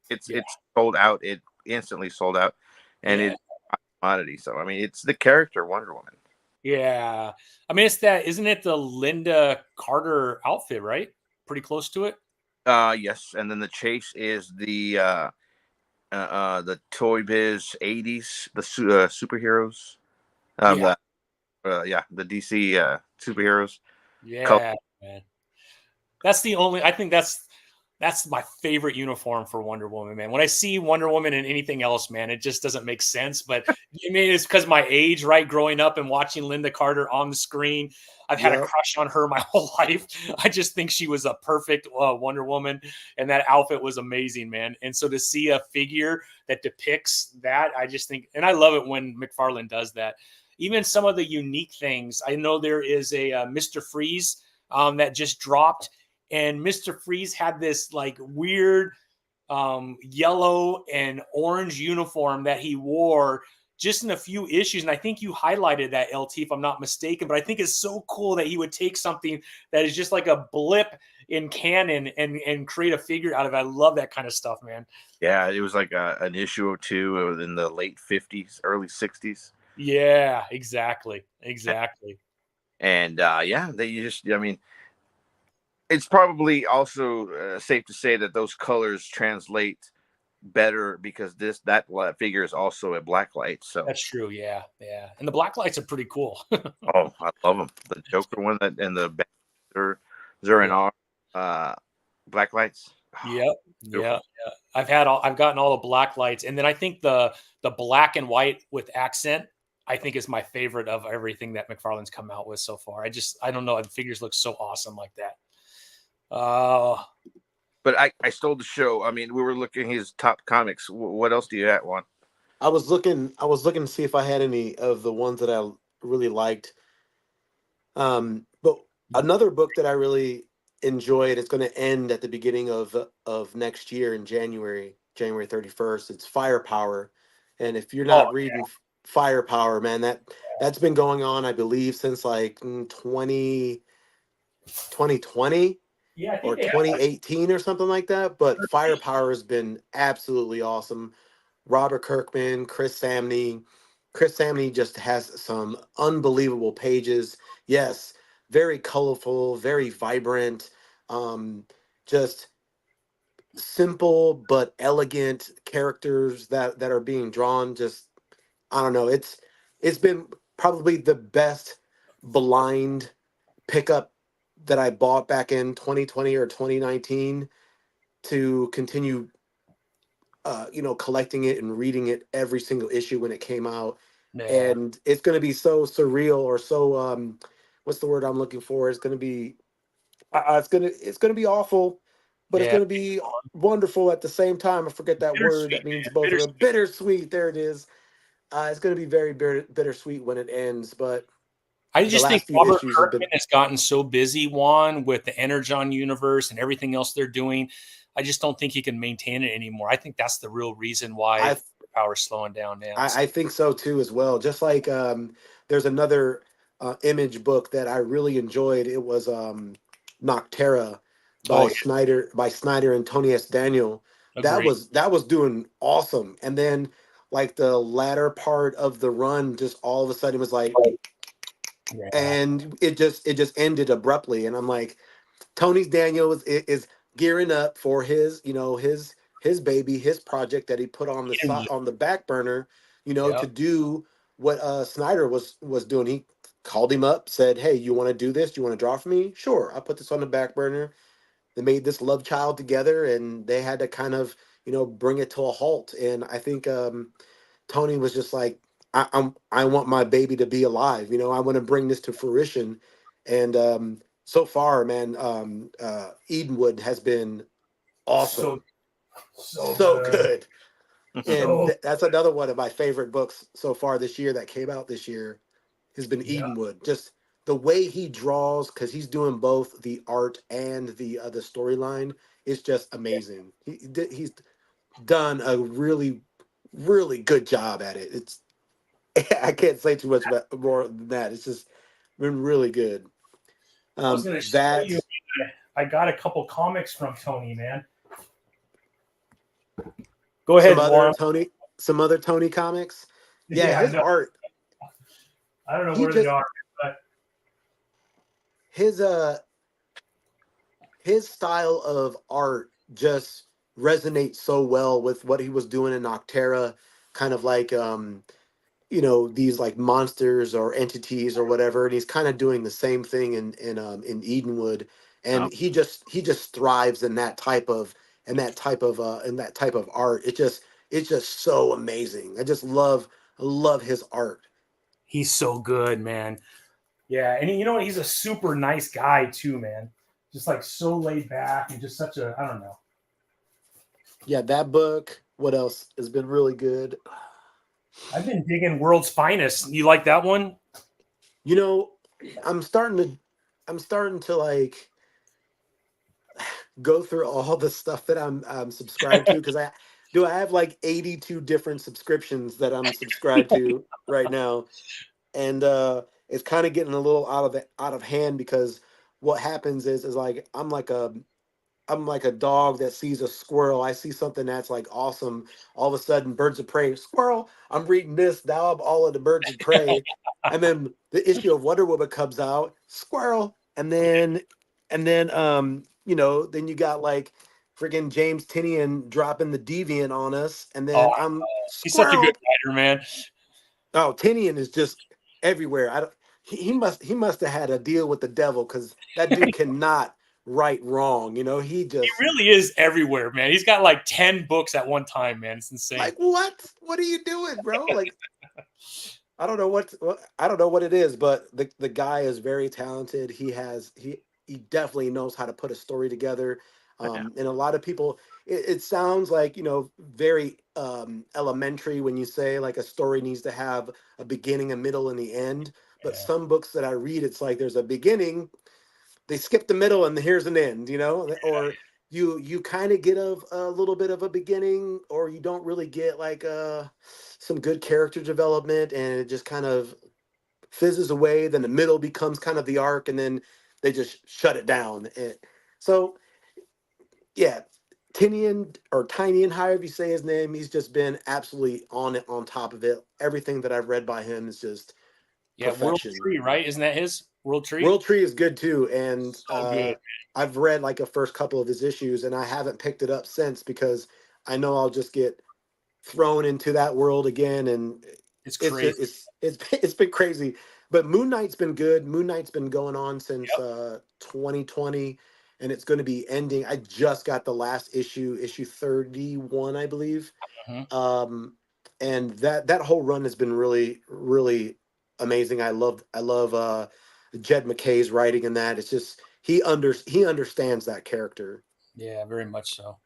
It's sold out. It instantly sold out, and it's a commodity. So I mean, it's the character Wonder Woman. Yeah, I mean, isn't it the Linda Carter outfit, right? Pretty close to it. Yes, and then the chase is the Toy Biz 80s, the superheroes. The DC superheroes. Yeah, man. That's the only. I think that's That's my favorite uniform for Wonder Woman, man. When I see Wonder Woman and anything else, man, it just doesn't make sense. But I mean, it's because my age, right? Growing up and watching Linda Carter on the screen, I've had a Yep. crush on her my whole life. I just think she was a perfect Wonder Woman, and that outfit was amazing, man. And so to see a figure that depicts that, I just think, and I love it when McFarlane does that. Even some of the unique things. I know there is a Mr. Freeze that just dropped. And Mr. Freeze had this like weird yellow and orange uniform that he wore just in a few issues. And I think you highlighted that, LT, if I'm not mistaken. But I think it's so cool that he would take something that is just like a blip in canon and create a figure out of it. I love that kind of stuff, man. Yeah, it was like an issue or two in the late 50s, early 60s. Yeah, exactly. Exactly. And yeah, I mean, it's probably also safe to say that those colors translate better because that figure is also a black light. So That's true. Yeah. Yeah. And the black lights are pretty cool. oh, I love them. The Joker one and the Zur black lights. Yep. Beautiful. Yeah. I've gotten all the black lights. And then I think the black and white with accent, I think is my favorite of everything that McFarlane's come out with so far. I don't know. The figures look so awesome like that. But I stole the show. I mean, we were looking at his top comics. What else do you have, Juan? I was looking to see if I had any of the ones that I really liked. But another book that I really enjoyed, it's going to end at the beginning of next year in January 31st. It's Firepower. And if you're not reading Firepower, man, that's been going on, I believe, since like 2020 or 2018 or something like that. But Firepower has been absolutely awesome. Robert Kirkman, Chris Samney. Chris Samney just has some unbelievable pages. Yes, very colorful, very vibrant, just simple but elegant characters that are being drawn. Just, I don't know. It's been probably the best blind pickup that I bought back in 2020 or 2019 to continue collecting it and reading it every single issue when it came out. Yeah. And it's going to be so surreal or so what's the word I'm looking for? It's going to be it's going to be awful, but it's Yeah. going to be wonderful at the same time. I forget that word that means both of them. Bittersweet. There it is. It's going to be very bittersweet when it ends, but I just think last few Robert issues have Kirkman has gotten so busy, Juan, with the Energon universe and everything else they're doing. I just don't think he can maintain it anymore. I think that's the real reason why Power's slowing down now. I think so too as well. Just like there's another Image book that I really enjoyed. It was Noctera by Snyder and Tony S. Daniel. Agreed. That was doing awesome. And then like the latter part of the run, just all of a sudden was like, and it just ended abruptly. And I'm like, Tony Daniel is gearing up for his baby, his project that he put on the back burner, to do what Snyder was doing. He called him up, said, "Hey, you want to do this? You want to draw for me? Sure." I put this on the back burner. They made this love child together, and they had to kind of bring it to a halt. And I think Tony was just like, I want my baby to be alive. I want to bring this to fruition. And so far, man, Edenwood has been awesome. So good. And that's another one of my favorite books so far this year that came out this year has been Edenwood. Just the way he draws, because he's doing both the art and the storyline, is just amazing. He's done a really, really good job at it. It's I can't say too much more than that. It's just been really good. I was going to show you. I got a couple comics from Tony, man. Go ahead, some other Tony comics. Yeah, his art. I don't know where they are, but his style of art just resonates so well with what he was doing in Noctera, kind of like these like monsters or entities or whatever, and he's kind of doing the same thing in Edenwood. and he just thrives in that type of art. It's just so amazing. I love his art. He's so good, man. Yeah, and you know what? He's a super nice guy too, man. Just like so laid back and just such a, I don't know. Yeah, that book. What else has been really good? I've been digging World's Finest. You like that one? You know, I'm starting to like go through all the stuff that I'm subscribed to, because I have like 82 different subscriptions that I'm subscribed to right now, and it's kind of getting a little out of hand, because what happens is like I'm like a dog that sees a squirrel. I see something that's like awesome. All of a sudden, Birds of Prey, squirrel. I'm reading this. Now I'm all of the Birds of Prey. And then the issue of Wonder Woman comes out, squirrel. And then, then you got like freaking James Tinian dropping the Deviant on us. And Oh, then I'm he's such a squirrel. good writer, man. Oh, Tinian is just everywhere. I don't. He must have had a deal with the devil, because that dude cannot write wrong. He He just really is everywhere, man. He's got like 10 books at one time, man. It's insane. like, what are you doing, bro? Like, I don't know I don't know what it is, but the guy is very talented. He definitely knows how to put a story together. And a lot of people, it sounds like, very elementary when you say like a story needs to have a beginning, a middle, and the end. But Yeah. some books that I read, it's like there's a beginning, they skip the middle, and here's an end, or you kind of get a little bit of a beginning, or you don't really get like some good character development, and it just kind of fizzes away. Then the middle becomes kind of the arc, and then they just shut it down. So yeah, Tinian, or Tinian, however you say his name, he's just been absolutely on it, on top of it. Everything that I've read by him is just World perfection. Tree, right? Isn't that his World Tree? World Tree is good too, and So good. I've read like a first couple of his issues, and I haven't picked it up since, because I know I'll just get thrown into that world again, and It's it's crazy. it's been crazy. But Moon Knight's been good. Moon Knight's been going on since Yep. 2020, and it's going to be ending. I just got the last issue 31, I believe. Mhm. And that whole run has been really, really amazing. I love Jed McKay's writing in that. It's just he understands that character. Yeah, very much so.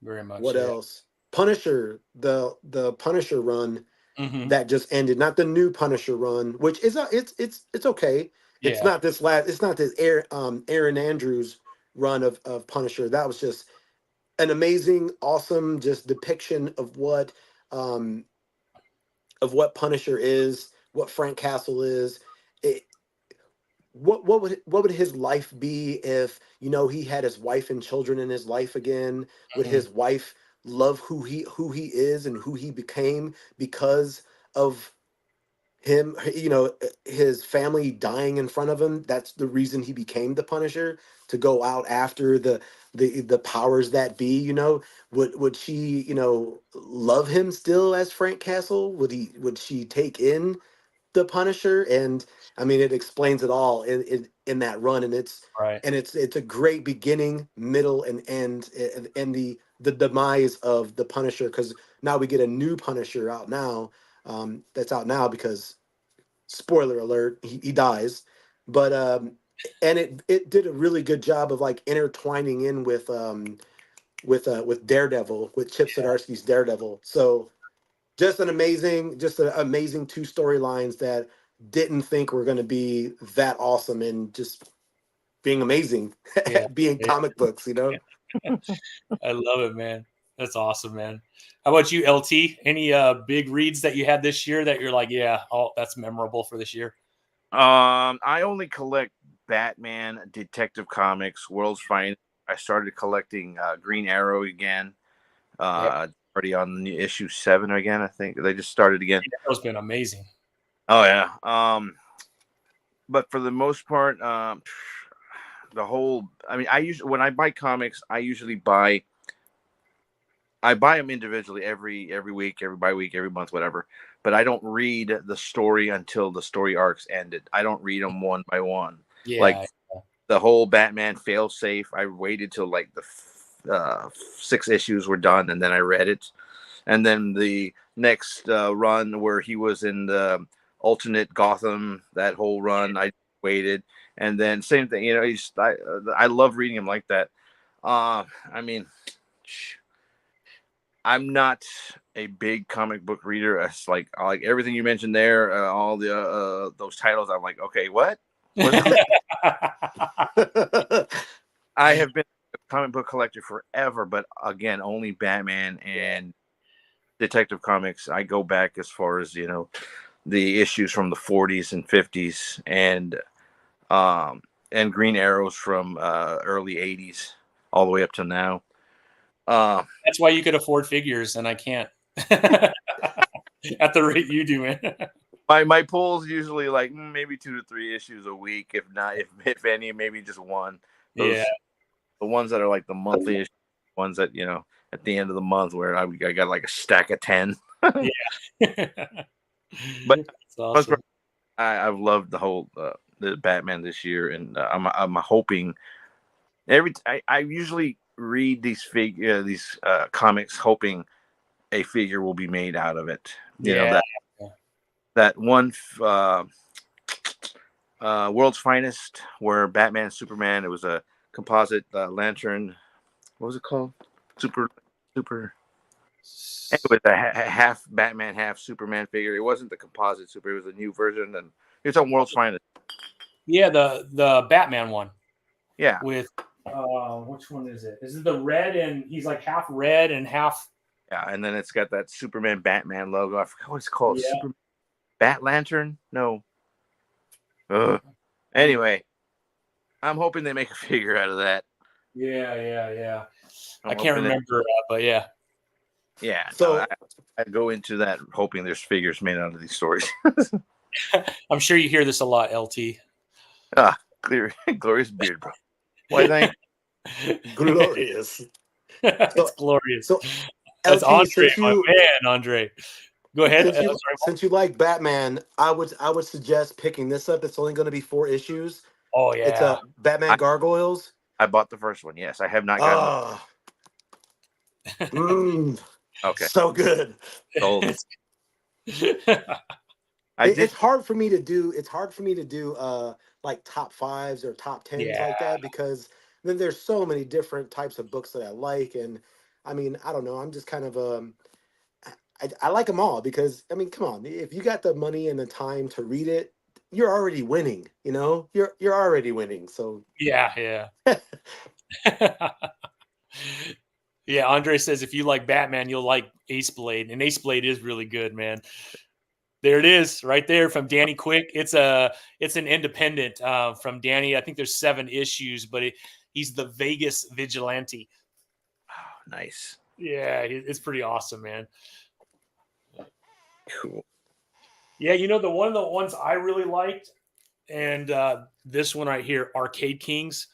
Very much. What Yeah. else? Punisher, the Punisher run Mhm. that just ended, not the new Punisher run, which is it's okay. It's Yeah. not this Aaron Andrews run of Punisher. That was just an amazing, awesome just depiction um of what Punisher is, what Frank Castle is. It, what would his life be if he had his wife and children in his life again? Would Mhm. his wife love who he is and who he became because of him, his family dying in front of him? That's the reason he became the Punisher, to go out after the powers that be. Would she love him still as Frank Castle? Would she take in the Punisher? And I mean, it explains it all in that run, and Right. it's a great beginning, middle, and end, and the demise of the Punisher, because now we get a new Punisher out now, that's out now, because spoiler alert, he dies. But and it did a really good job of like intertwining in with Daredevil, with Chip Zdarsky's Daredevil. So just an amazing two storylines that didn't think were going to be that awesome, and just being amazing Yeah. being Yeah. comic books. I love it, man. That's awesome, man. How about you, LT? Any big reads that you had this year that you're like, yeah, oh, that's memorable for this year? I only collect Batman, Detective Comics, World's Finest. I started collecting Green Arrow again. Yep. Already on issue 7 again. I think they just started again. That's been amazing. Oh yeah. But for the most part, the whole. I mean, I usually when I buy comics, I buy them individually every week, every bi week, every month, whatever. But I don't read the story until the story arcs ended. I don't read them one by one. Like Yeah. the whole Batman fail safe. I waited till like the 6 issues were done, and then I read it. And then the next run where he was in the alternate Gotham, that whole run, I waited. And then same thing, I love reading him like that. I mean, I'm not a big comic book reader. It's like everything you mentioned there, all the those titles. I'm like, okay, what? I have been a comic book collector forever, but again, only Batman and Detective Comics. I go back as far as the issues from the 40s and 50s, and Green Arrows from early 80s all the way up to now. That's why you could afford figures, and I can't at the rate you do, man. My pull's usually like maybe 2 to 3 issues a week, if not, if any, maybe just one. The ones that are like the monthly issues, ones that at the end of the month where I got like a stack of 10. Yeah. But awesome. I've loved the whole the Batman this year, and I'm hoping I usually read these comics hoping a figure will be made out of it. That one World's Finest, where Batman, Superman, it was a composite lantern. What was it called? Super. It was a half Batman, half Superman figure. It wasn't the composite super. It was a new version, and it's on World's Finest. Yeah, the Batman one. Yeah. With which one is it? Is it the red and he's like half red and half? Yeah, and then it's got that Superman Batman logo. I forgot what it's called. Yeah. Super Bat Lantern? No. Anyway, I'm hoping they make a figure out of that. Yeah. I can't remember, but yeah. Yeah. So I go into that hoping there's figures made out of these stories. I'm sure you hear this a lot, LT. Glorious beard, bro. Why thank glorious. It's glorious. So that's LT, Andre, my man, Andre. Go ahead. Since you like Batman, I would suggest picking this up. It's only going to be 4 issues. Oh yeah. It's Batman Gargoyles. I bought the first one. Yes, I have not gotten it. Okay. So good. It's hard for me to do. It's hard for me to do like top 5s or top 10s like that, because then there's so many different types of books that I like, and I mean, I don't know. I'm just kind of I like them all, because I mean, come on, if you got the money and the time to read it, you're already winning. You're already winning. So yeah. Yeah, Andre says if you like Batman, you'll like Ace Blade, and Ace Blade is really good, man. There it is, right there from Danny Quick. It's an independent from Danny. I think there's 7 issues, but he's the Vegas vigilante. Oh, nice. Yeah, it's pretty awesome, man. Cool. Yeah, the one of the ones I really liked, and this one right here, Arcade Kings.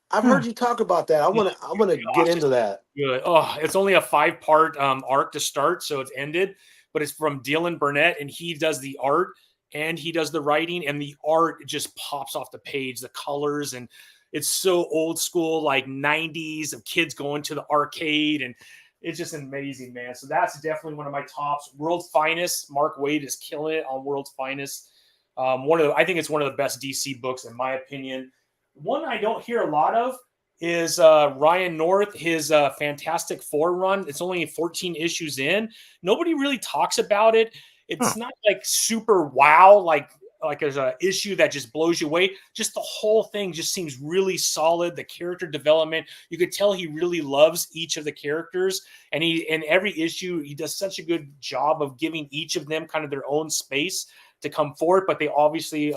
I've heard you talk about that. I want to get into that. Good. Oh, it's only a 5-part arc to start, so it's ended. But it's from Dylan Burnett, and he does the art and he does the writing, and the art just pops off the page, the colors, and it's so old school, like 90s of kids going to the arcade, and it's just amazing, man. So that's definitely one of my tops. World's Finest, Mark Waid is killing it on World's Finest. I think it's one of the best DC books in my opinion. One I don't hear a lot of is Ryan North, his Fantastic Four run. It's only 14 issues in. Nobody really talks about it. It's not like super wow, like there's an issue that just blows you away. Just the whole thing just seems really solid. The character development, you could tell he really loves each of the characters, and in every issue he does such a good job of giving each of them kind of their own space to come forward, but they obviously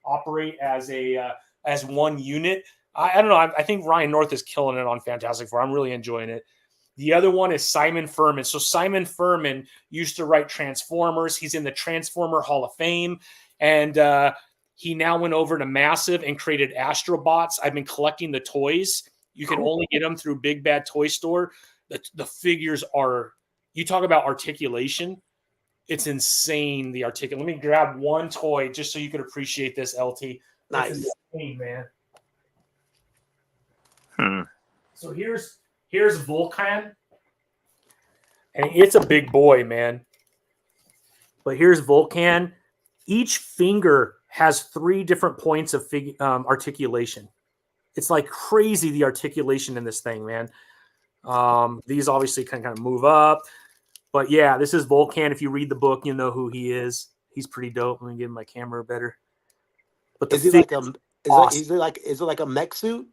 operate as one unit. I don't know. I think Ryan North is killing it on Fantastic Four. I'm really enjoying it. The other one is Simon Furman. So Simon Furman used to write Transformers. He's in the Transformer Hall of Fame. And he now went over to Massive and created Astrobots. I've been collecting the toys. You can only get them through Big Bad Toy Store. The figures are, you talk about articulation. It's insane, the articulation. Let me grab one toy just so you can appreciate this, LT. Nice. This is insane, man. Hmm. So here's Vulcan, and it's a big boy, man. But here's Vulcan. Each finger has 3 different points of articulation. It's like crazy, the articulation in this thing, man. These obviously can kind of move up. But yeah, this is Vulcan. If you read the book, you know who he is. He's pretty dope. Let me give my camera better. But the Is he like a? awesome. Is it like a mech suit?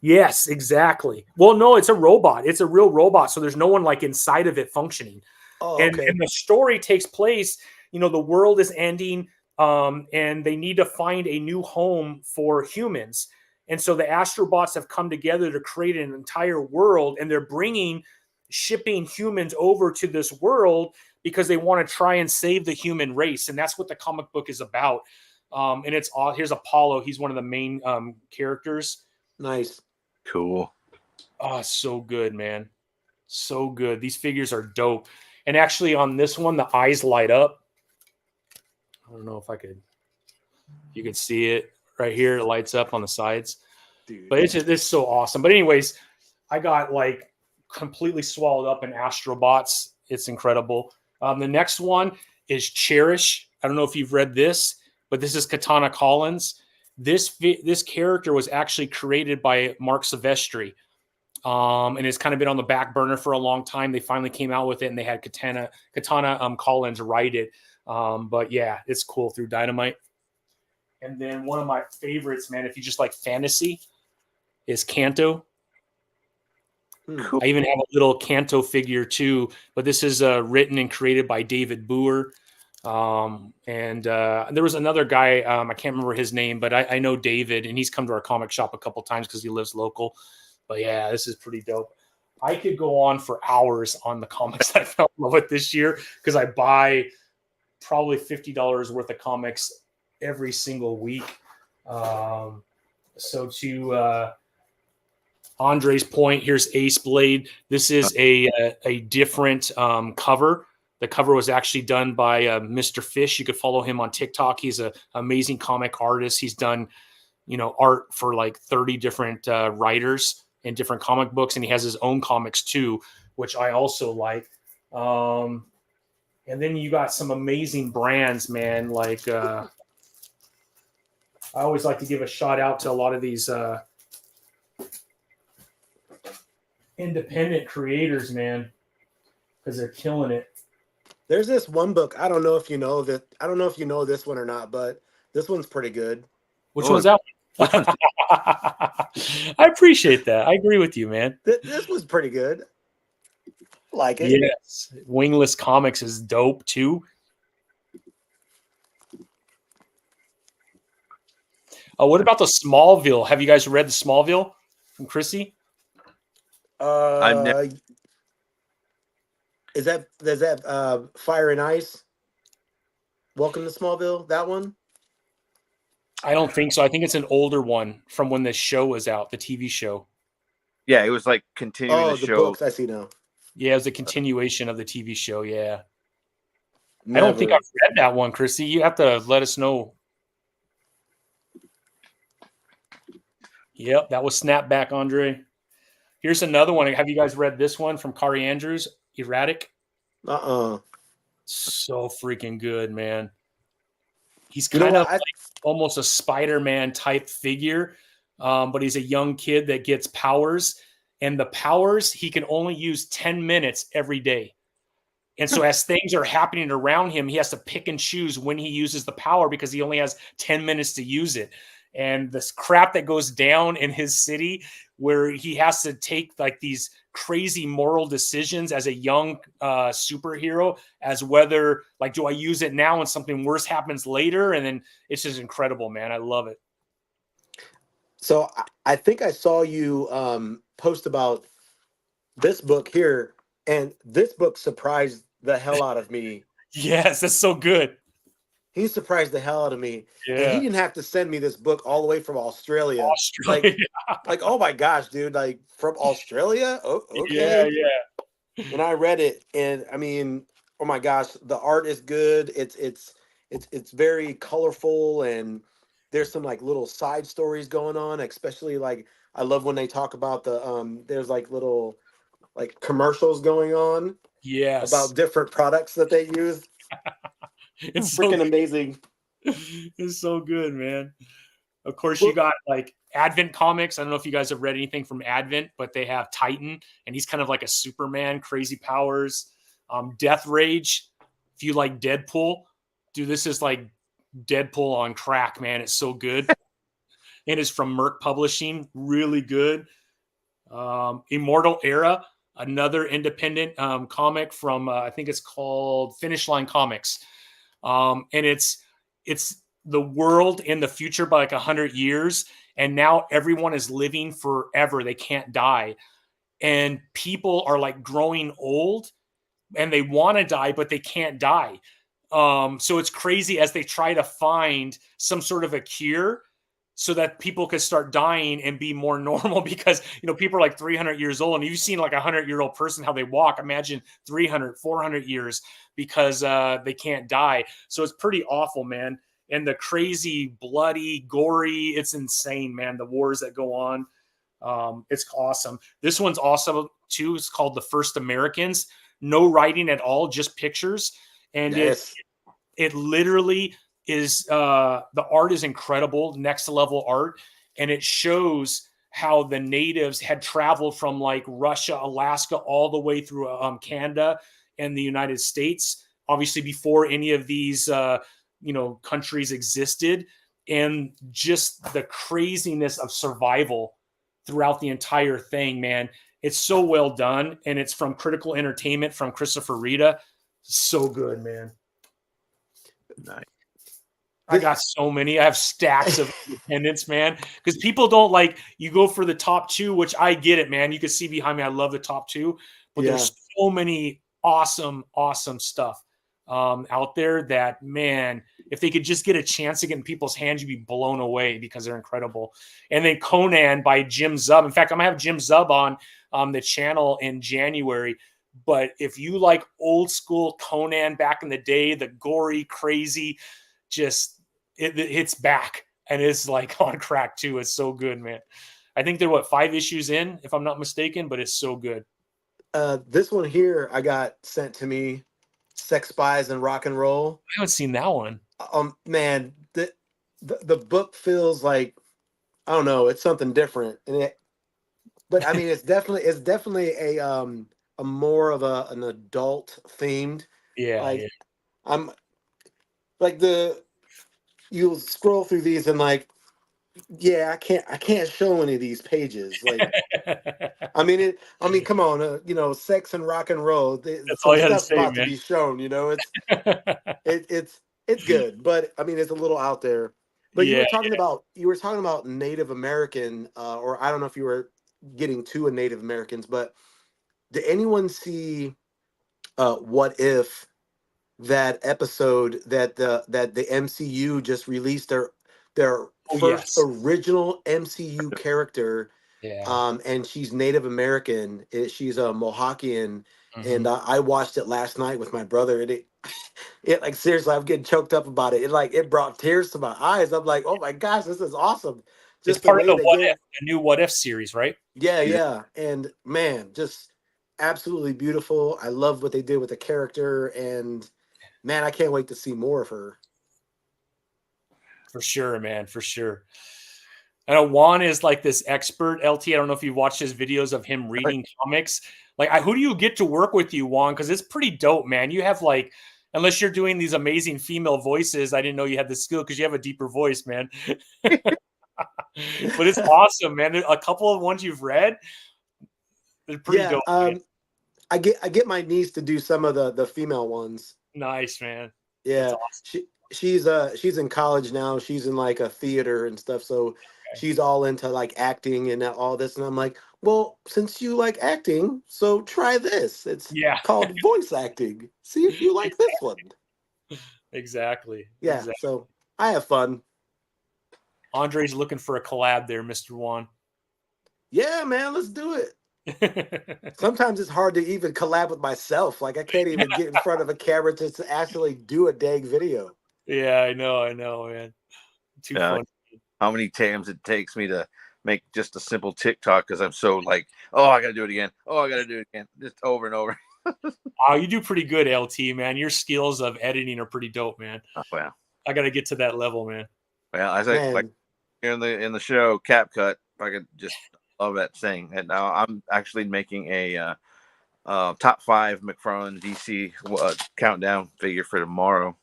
Yes, exactly. Well, no, it's a robot. It's a real robot. So there's no one like inside of it functioning. Oh, And, okay. and the story takes place, the world is ending, and they need to find a new home for humans. And so the Astrobots have come together to create an entire world, and they're shipping humans over to this world because they want to try and save the human race. And that's what the comic book is about. And here's Apollo. He's one of the main characters. Nice. Cool. Oh, so good, man. So good. These figures are dope. And actually on this one, the eyes light up. I don't know if you could see it right here. It lights up on the sides. Dude. But it's so awesome. But anyways, I got like completely swallowed up in Astrobots. It's incredible. The next one is Cherish. I don't know if you've read this, but this is Katana Collins. This character was actually created by Mark Silvestri. And it's kind of been on the back burner for a long time. They finally came out with it, and they had Katana Collins write it. But yeah, it's cool through Dynamite. And then one of my favorites, man, if you just like fantasy, is Kanto. Cool. I even have a little Kanto figure too, but this is written and created by David Boer. And there was another guy, I can't remember his name, but I know David, and he's come to our comic shop a couple times because he lives local. But yeah, this is pretty dope. I could go on for hours on the comics that I fell in love with this year because I buy probably $50 worth of comics every single week. So to Andre's point, here's Ace Blade. This is a different cover. The cover was actually done by Mr. Fish. You could follow him on TikTok. He's an amazing comic artist. He's done, art for like 30 different writers in different comic books, and he has his own comics too, which I also like. And then you got some amazing brands, man. Like I always like to give a shout out to a lot of these independent creators, man, because they're killing it. There's this one book. I don't know if you know that. I don't know if you know this one or not, but this one's pretty good. Which one's that one? I appreciate that. I agree with you, man. This was pretty good. Like it. Yes. Wingless Comics is dope too. What about the Smallville? Have you guys read the Smallville from Chrissy? Is that Fire and Ice? Welcome to Smallville. That one? I don't think so. I think it's an older one from when the show was out, the TV show. Yeah, it was like continuing the show. Books. I see now. Yeah, it was a continuation of the TV show. Yeah. Never. I don't think I've read that one, Chrissy. You have to let us know. Yep, that was Snapback, Andre. Here's another one. Have you guys read this one from Kari Andrews? Erratic? So freaking good, man. He's kind of like almost a Spider-Man type figure, but he's a young kid that gets powers. And the powers, he can only use 10 minutes every day. And so as things are happening around him, he has to pick and choose when he uses the power because he only has 10 minutes to use it. And this crap that goes down in his city where he has to take like these crazy moral decisions as a young superhero as whether like, do I use it now and something worse happens later? And then it's just incredible, man. I love it. So I think I saw you post about this book here, and this book surprised the hell out of me. Yes, that's so good. He surprised the hell out of me. Yeah. And he didn't have to send me this book all the way from Australia. Like, oh my gosh, dude, like from Australia? Oh, okay. Yeah. And I read it, and I mean, oh my gosh, the art is good. It's very colorful, and there's some like little side stories going on, especially like I love when they talk about the there's like little like commercials going on Yes. about different products that they use. It's so Freaking amazing. it's so good, man. Of course, Well- you got like Advent Comics. I don't know if you guys have read anything from Advent, but they have Titan, and he's kind of like a Superman, crazy powers. Death Rage. If you like Deadpool, dude, this is like Deadpool on crack, man. It's so good. And it's from Merc Publishing, really good. Immortal Era, another independent comic from I think it's called Finish Line Comics, and it's the world in the future by like 100 years, and now everyone is living forever. They can't die, and people are like growing old, and they want to die, but they can't die. So it's crazy as they try to find some sort of a cure so that people could start dying and be more normal, because, you know, people are like 300 years old, and you've seen like a 100-year-old person, how they walk. Imagine 300, 400 years, because they can't die. So it's pretty awful, man. And the crazy, bloody, gory, it's insane, man. The wars that go on. It's awesome. This one's awesome too. It's called The First Americans. No writing at all, just pictures. And Yes. it literally is the art is incredible, next level art, and it shows how the natives had traveled from like Russia, Alaska, all the way through Canada and the United States, obviously before any of these countries existed, and just the craziness of survival throughout the entire thing, man. It's so well done, and it's from Critical Entertainment, from Christopher Rita. So good, man. Nice. I got so many. I have stacks of independents, man. Because people don't like, you go for the top two, which I get it, man. You can see behind me, I love the top two. But there's so many awesome, awesome stuff out there that, man, if they could just get a chance to get in people's hands, you'd be blown away, because they're incredible. And then Conan by Jim Zub. In fact, I'm going to have Jim Zub on the channel in January. But if you like old school Conan back in the day, the gory, crazy, just it's back, and it's like on crack too. It's so good, man. I think they're 5 issues in, if I'm not mistaken, but it's so good. This one here I got sent to me, Sex, Spies, and Rock and Roll. I haven't seen that one. Man, the book feels like, I don't know, it's something different, but I mean, it's definitely a more of an adult themed. Yeah, Like, yeah. I'm like you'll scroll through these and like, yeah, I can't show any of these pages. Like, I mean, come on, sex and rock and roll. That's Some all you had to stuff's say, about man. to be shown. It's good, but I mean, it's a little out there. But you were talking about Native American, or I don't know if you were getting to a Native Americans, but did anyone see What If? That episode that the MCU just released their first original MCU character, and she's Native American. She's a Mohawkian, and I watched it last night with my brother, and it like, seriously, I'm getting choked up about it. It brought tears to my eyes. I'm like, oh my gosh, this is awesome. Just it's part of the new What If series, right? Yeah, and man, just absolutely beautiful. I love what they did with the character, and man, I can't wait to see more of her. For sure, man. For sure. I know Juan is like this expert, LT. I don't know if you've watched his videos of him reading comics. Like, who do you get to work with you, Juan? Because it's pretty dope, man. You have like, unless you're doing these amazing female voices, I didn't know you had the skill, because you have a deeper voice, man. But it's awesome, man. A couple of ones you've read, they're pretty dope. I get my niece to do some of the female ones. Nice, man. Yeah, awesome. She's in college now. She's in like a theater and stuff, so she's all into like acting and all this. And I'm like, well, since you like acting, so try this. It's called voice acting. See if you like this one. Exactly. Yeah. Exactly. So I have fun. Andre's looking for a collab there, Mr. Juan. Yeah, man, let's do it. Sometimes it's hard to even collab with myself. Like, I can't even get in front of a camera to actually do a dang video. Yeah, I know, man. Too funny. How many times it takes me to make just a simple TikTok because I'm so like, oh, I gotta do it again. Oh, I gotta do it again, just over and over. Oh, you do pretty good, LT, man. Your skills of editing are pretty dope, man. Oh, well, I got to get to that level, man. I say like Man, here in the show CapCut. If I could just love that thing, and now I'm actually making a top 5 McFarlane DC countdown figure for tomorrow.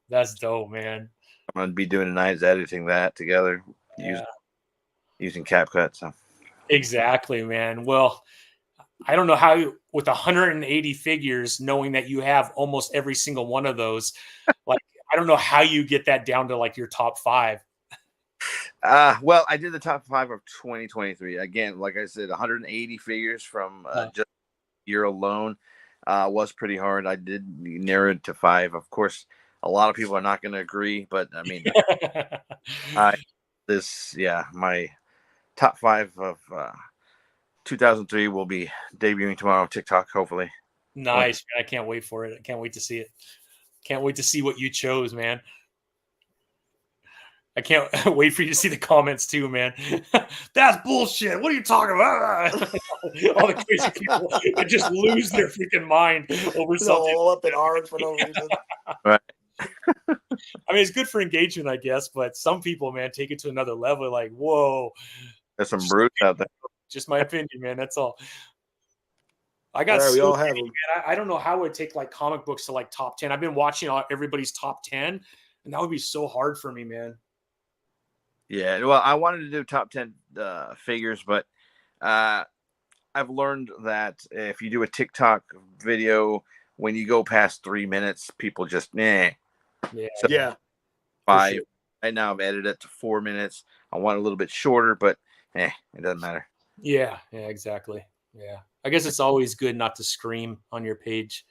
That's dope, man. I'm gonna be doing tonight's editing that together Yeah. using CapCut. So Exactly, man. Well, I don't know how with 180 figures, knowing that you have almost every single one of those, like I don't know how you get that down to like your top 5. well, I did the top 5 of 2023. Again, like I said, 180 figures from just a year alone was pretty hard. I did narrow it to 5. Of course, a lot of people are not going to agree, but I mean, my top 5 of 2003 will be debuting tomorrow on TikTok, hopefully. Nice, man. I can't wait for it. I can't wait to see it. Can't wait to see what you chose, man. I can't wait for you to see the comments too, man. That's bullshit. What are you talking about? All the crazy people that just lose their freaking mind over something. all up in arms for no reason. Right. I mean, it's good for engagement, I guess, but some people, man, take it to another level. Like, whoa. There's some brutes out there. Just my opinion, man. That's all. I got All right, we so all have many, them. man. I don't know how it would take like comic books to like top 10. I've been watching everybody's top 10, and that would be so hard for me, man. Yeah, well, I wanted to do top 10 figures, but I've learned that if you do a TikTok video, when you go past 3 minutes, people just Yeah. So Yeah. 5. sure. Right now, I've edited it to 4 minutes. I want it a little bit shorter, but it doesn't matter. Yeah, exactly. Yeah. I guess it's always good not to scream on your page,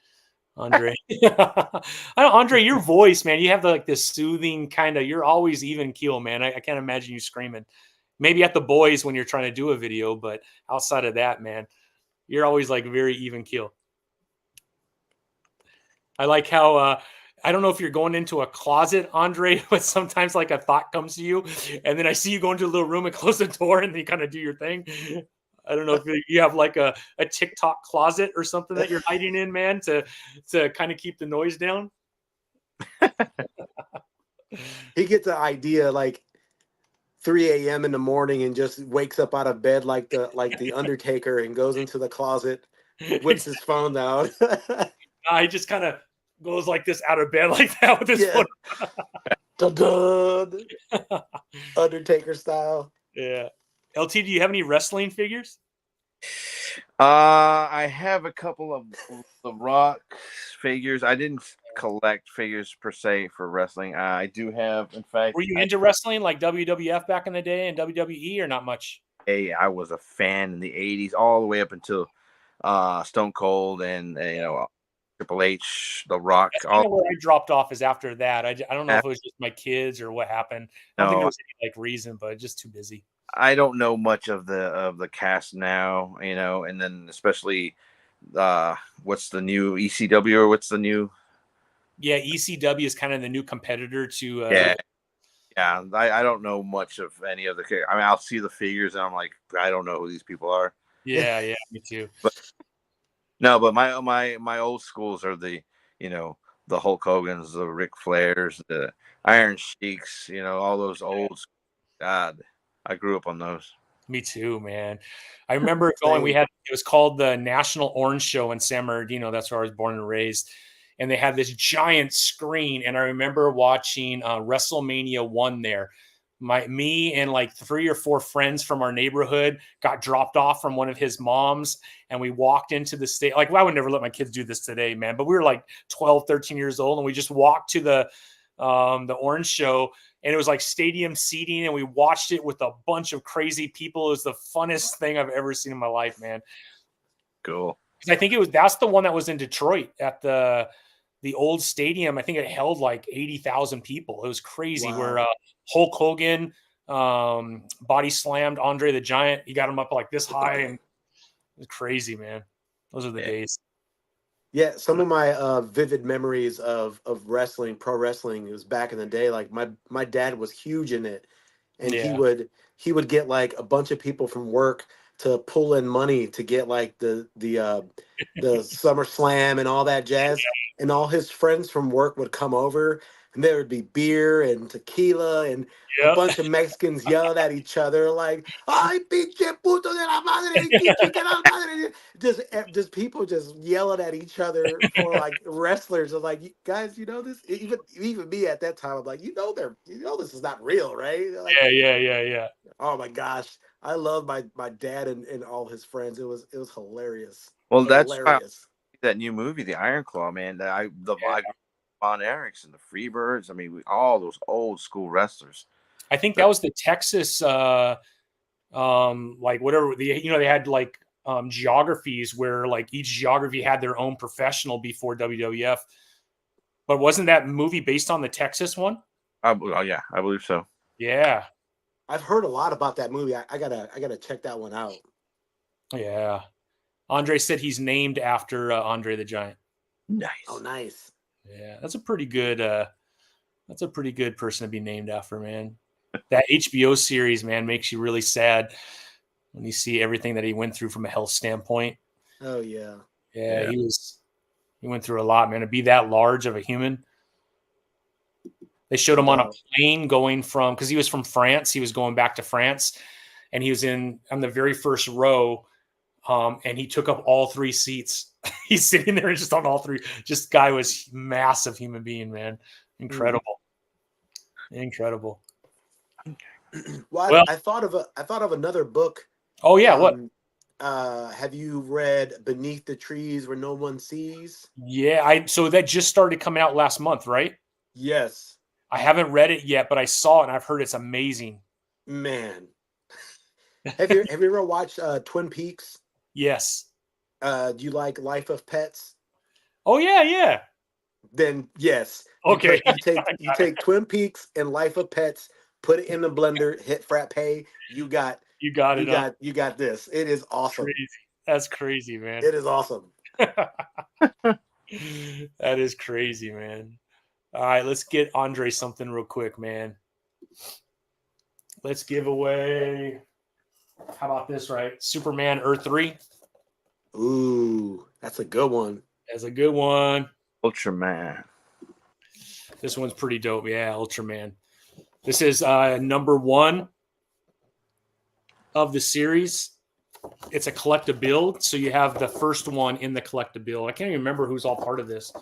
Andre. I know, Andre, your voice, man, you have like this soothing kind of, you're always even keel, man. I can't imagine you screaming. Maybe at the boys when you're trying to do a video, but outside of that, man, you're always like very even keel. I like how I don't know if you're going into a closet, Andre, but sometimes like a thought comes to you, and then I see you go into a little room and close the door, and then you kind of do your thing. I don't know if you have like a TikTok closet or something that you're hiding in, man, to kind of keep the noise down. He gets an idea like 3 a.m. in the morning and just wakes up out of bed like the Undertaker and goes into the closet, whips his phone out. He just kind of goes like this out of bed like that with his Yeah. foot. Dun-dun. Undertaker style. Yeah. LT, do you have any wrestling figures? I have a couple of the Rock figures. I didn't collect figures per se for wrestling. I do have, in fact. Were you into wrestling like WWF back in the day and WWE or not much? I was a fan in the 80s all the way up until Stone Cold and Triple H, The Rock. That's kind of where I dropped off is after that. I don't know if it was just my kids or what happened. I don't think there was any like reason, but just too busy. I don't know much of the cast now, and then especially what's the new ECW or what's the new? Yeah, ECW is kind of the new competitor to. Yeah. I don't know much of any of the. I mean, I'll see the figures and I'm like, I don't know who these people are. Yeah, me too. But my old schools are the the Hulk Hogan's, the Ric Flairs, the Iron Sheiks, all those old. God, I grew up on those. Me too, man. I remember going. It was called the National Orange Show in San Bernardino. That's where I was born and raised. And they had this giant screen, and I remember watching WrestleMania 1 there. Me and like 3 or 4 friends from our neighborhood got dropped off from one of his moms, and we walked into the state. Like, well, I would never let my kids do this today, man. But we were like 12, 13 years old, and we just walked to the Orange Show, and it was like stadium seating, and we watched it with a bunch of crazy people. It was the funnest thing I've ever seen in my life, man. Cool. Because I think that's the one that was in Detroit at the old stadium. I think it held like 80,000 people. It was crazy. Wow. Where Hulk Hogan body slammed Andre the Giant. He got him up like this high, and it was crazy, man. Those are the days. Yeah, some of my vivid memories of wrestling, pro wrestling, it was back in the day. Like my dad was huge in it, and he would he would get like a bunch of people from work to pull in money to get like the SummerSlam and all that jazz. And all his friends from work would come over, and there would be beer and tequila and a Yeah. bunch of Mexicans yelling at each other like, "Ay, pinche puto de la madre, pinche que la madre." Just people just yelling at each other for like wrestlers. I'm like, "You guys, you know this?" Even me at that time, I'm like, this is not real, right? Like, Yeah. oh my gosh, I love my dad and all his friends. It was hilarious. Well, that's why Hilarious. that new movie, The Iron Claw, man. The Yeah. Von Erichs and the Freebirds. I mean, all those old school wrestlers. I think that was the Texas, like whatever they had like geographies where like each geography had their own professional before WWF. But wasn't that movie based on the Texas one? Oh yeah, I believe so. Yeah. I've heard a lot about that movie. I gotta check that one out. Yeah. Andre said he's named after Andre the Giant. Nice. Oh, nice. Yeah, that's a pretty good person to be named after, man. That HBO series, man, makes you really sad when you see everything that he went through from a health standpoint. Oh yeah. Yeah. He went through a lot, man. To be that large of a human. They showed him on a plane going from, because he was from France. He was going back to France, and he was on the very first row, and he took up all 3 seats. He's sitting there just on all 3. Just guy was massive human being, man. Incredible. Incredible. Well, I thought of another book. Oh yeah, what? Have you read Beneath the Trees Where No One Sees? Yeah, so that just started coming out last month, right? Yes. I haven't read it yet, but I saw it and I've heard it's amazing. Man. Have you ever watched Twin Peaks? Yes. Do you like Life of Pets? Oh yeah. Then yes. Okay. You take Twin Peaks and Life of Pets, put it in the blender, hit frappe. You got this. It is awesome. Crazy. That's crazy, man. It is awesome. That is crazy, man. All right, let's get Andre something real quick, man. Let's give away. How about this, right? Superman Earth 3. Ooh, that's a good one. That's a good one. Ultraman. This one's pretty dope. Yeah, Ultraman. This is number 1 of the series. It's a collective build. So you have the first one in the collective build. I can't even remember who's all part of this.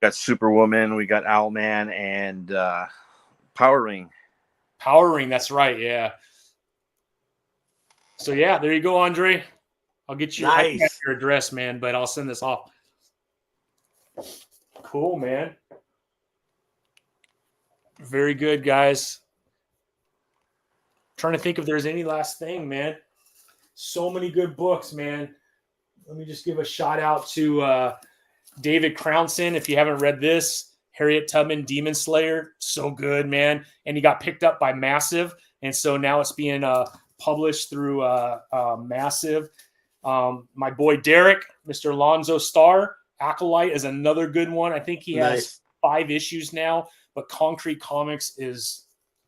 Got Superwoman, we got Owlman, and Power Ring. Power Ring, that's right, yeah. So yeah, there you go, Andre. I'll get you your address, man, but I'll send this off. Cool, man. Very good, guys. Trying to think if there's any last thing, man. So many good books, man. Let me just give a shout out to David Crownson. If you haven't read this, Harriet Tubman, Demon Slayer, so good, man. And he got picked up by Massive, and so now it's being published through Massive. My boy Derek, Mr. Alonzo Starr, Acolyte is another good one. I think he has 5 issues now, but Concrete Comics is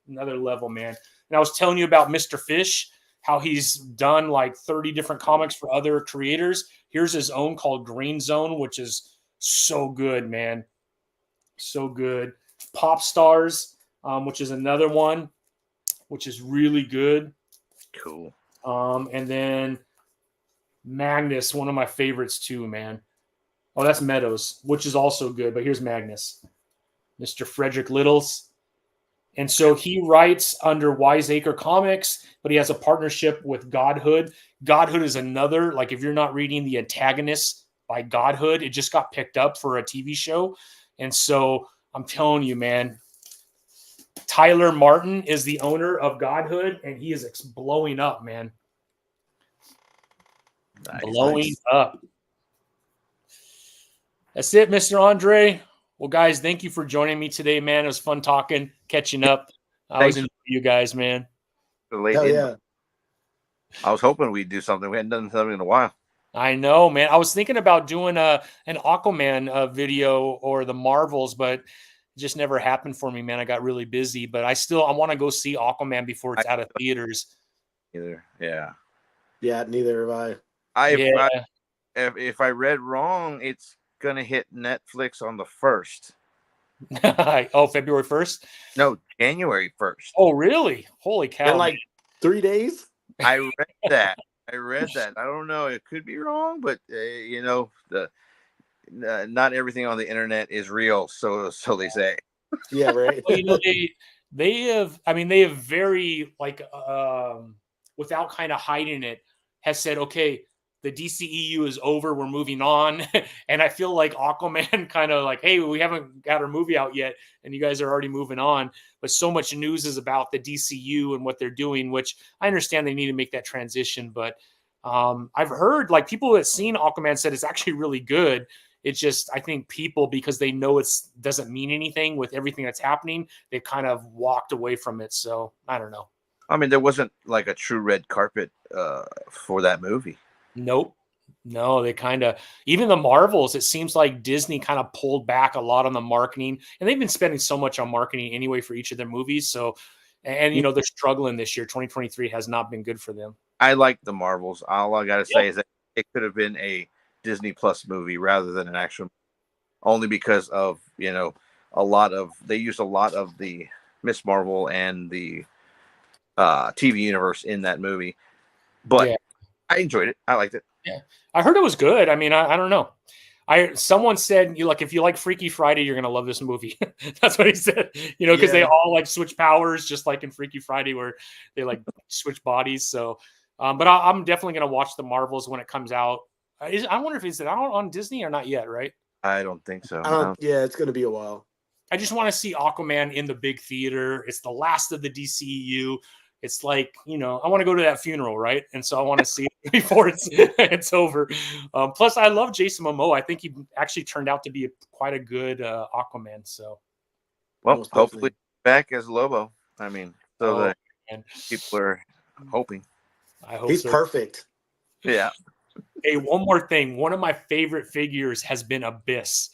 another level, man. And I was telling you about Mr. Fish, how he's done like 30 different comics for other creators. Here's his own called Green Zone, which is so good, man. So good. Pop Stars, which is another one, which is really good. Cool. And then Magnus, one of my favorites too, man. Oh, that's Meadows, which is also good. But here's Magnus, Mr. Frederick Littles. And so he writes under Wiseacre Comics, but he has a partnership with Godhood. Godhood is another, like if you're not reading The Antagonist by Godhood, it just got picked up for a TV show. And so I'm telling you, man, Tyler Martin is the owner of Godhood, and he is blowing up, man. Blowing up. That's it, Mr. Andre. Well, guys, thank you for joining me today, man. It was fun talking, catching up. I was enjoying you guys, man. Hell yeah. I was hoping we'd do something. We hadn't done something in a while. I know, man. I was thinking about doing an Aquaman video or the Marvels, but It just never happened for me, man. I got really busy, but I want to go see Aquaman before it's out of theaters. Either. Yeah. Yeah, neither have I. Yeah. If I read wrong, it's gonna hit Netflix on the 1st. Oh, February 1st? No, January 1st. Oh, really? Holy cow. In like 3 days? I read that. I don't know. It could be wrong, but not everything on the internet is real. So they say. Yeah, right. Well, they have very without kind of hiding it, has said, okay, the DCEU is over. We're moving on. And I feel like Aquaman kind of like, hey, we haven't got our movie out yet, and you guys are already moving on. But so much news is about the DCU and what they're doing, which I understand they need to make that transition. But I've heard like people that seen Aquaman said it's actually really good. It's just, I think people, because they know it doesn't mean anything with everything that's happening, they've kind of walked away from it. So I don't know. I mean, there wasn't like a true red carpet for that movie. Nope. No, they kind of, even the Marvels, it seems like Disney kind of pulled back a lot on the marketing, and they've been spending so much on marketing anyway for each of their movies. So, and they're struggling this year. 2023 has not been good for them. I like the Marvels. All I got to say is that it could have been a Disney Plus movie rather than an actual, only because of, they used a lot of the Miss Marvel and the TV universe in that movie. But I enjoyed it. I liked it. Yeah, I heard it was good. I mean, I don't know. Someone said, if you like Freaky Friday, you're gonna love this movie. That's what he said. Because they all like switch powers, just like in Freaky Friday, where they like switch bodies. So, but I'm definitely gonna watch the Marvels when it comes out. I wonder if it's out on Disney or not yet. Right? I don't think so. Yeah, it's gonna be a while. I just want to see Aquaman in the big theater. It's the last of the DCEU. It's like, I want to go to that funeral, right? And so I want to see it before it's over. Plus, I love Jason Momoa. I think he actually turned out to be quite a good Aquaman. So, well, hopefully back as Lobo. I mean, that people are hoping. I hope he's perfect. Yeah. Hey, one more thing. One of my favorite figures has been Abyss.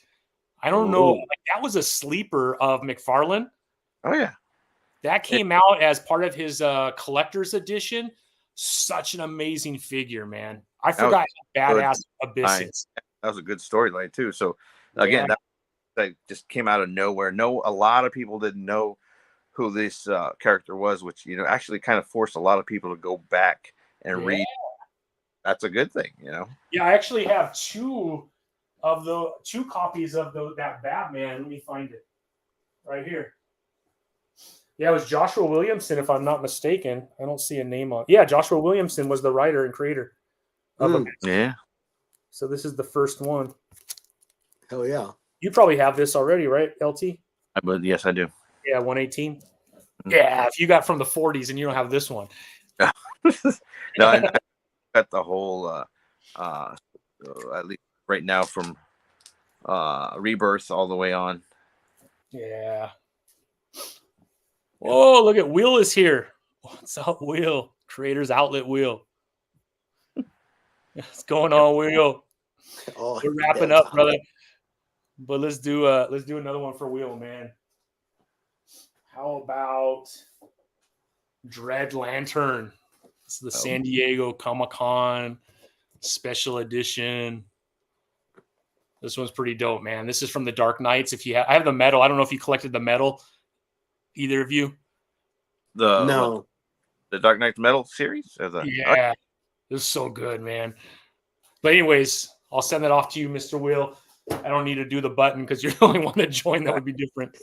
I don't know. Like, that was a sleeper of McFarlane. Oh, yeah. That came out as part of his collector's edition. Such an amazing figure, man. I forgot how badass Abyss is. That was a good storyline, too. So, again, that just came out of nowhere. A lot of people didn't know who this character was, which, actually kind of forced a lot of people to go back and read. That's a good thing, Yeah, I actually have two copies of that Batman. Let me find it right here. Yeah, it was Joshua Williamson, if I'm not mistaken. I don't see a name on. Yeah, Joshua Williamson was the writer and creator of it. Yeah. So this is the first one. Hell yeah. You probably have this already, right, LT? Yes, I do. Yeah, 118. Mm-hmm. Yeah, if you got from the 40s and you don't have this one. No, I got the whole, at least right now, from Rebirth all the way on. Yeah. Oh, look at Will is here. What's up, Will? Creators Outlet Will. What's going on, Will? We're wrapping up, brother. But let's do another one for Will, man. How about Dread Lantern? It's the San Diego Comic-Con special edition. This one's pretty dope, man. This is from the Dark Knights. I have the metal. I don't know if you collected the metal. Either of you? The Dark Knight Metal series? Yeah. This is so good, man. But anyways, I'll send that off to you, Mr. Will. I don't need to do the button because you're the only one to join. That would be different.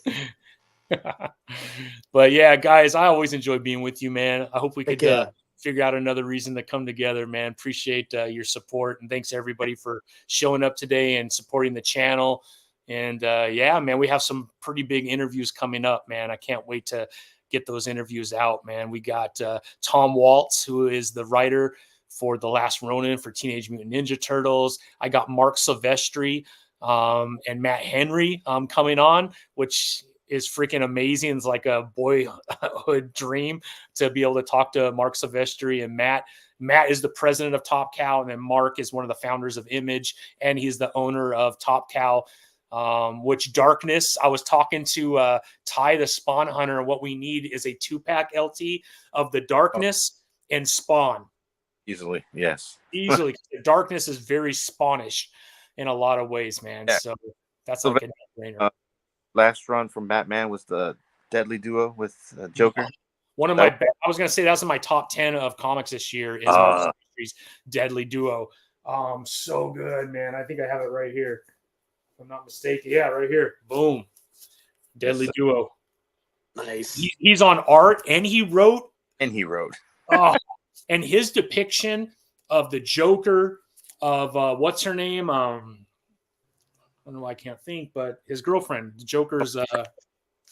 But yeah, guys, I always enjoy being with you, man. I hope we could figure out another reason to come together, man. Appreciate your support. And thanks everybody for showing up today and supporting the channel. And yeah, man, we have some pretty big interviews coming up, man. I can't wait to get those interviews out, man. We got Tom Waltz, who is the writer for The Last Ronin for Teenage Mutant Ninja Turtles. I got Mark Silvestri and Matt Henry coming on, which is freaking amazing. It's like a boyhood dream to be able to talk to Mark Silvestri and Matt. Matt is the president of Top Cow, and then Mark is one of the founders of Image, and he's the owner of Top Cow. which Darkness, I was talking to Ty the Spawn Hunter, and what we need is a 2-pack LT of the Darkness and Spawn. Easily, yes. Easily. The Darkness is very Spawnish in a lot of ways, man. Yeah. So that's So like a no-brainer. Last run from Batman was the Deadly Duo with Joker. One of my, I was going to say that's in my top 10 of comics this year is Marvel Mysteries Deadly Duo. So good, man. I think I have it right here. If I'm not mistaken. Yeah, right here. Boom. Deadly Duo. Nice. He's on art and he wrote. Oh, and his depiction of the Joker, of what's her name? I don't know why I can't think, but his girlfriend, the Joker's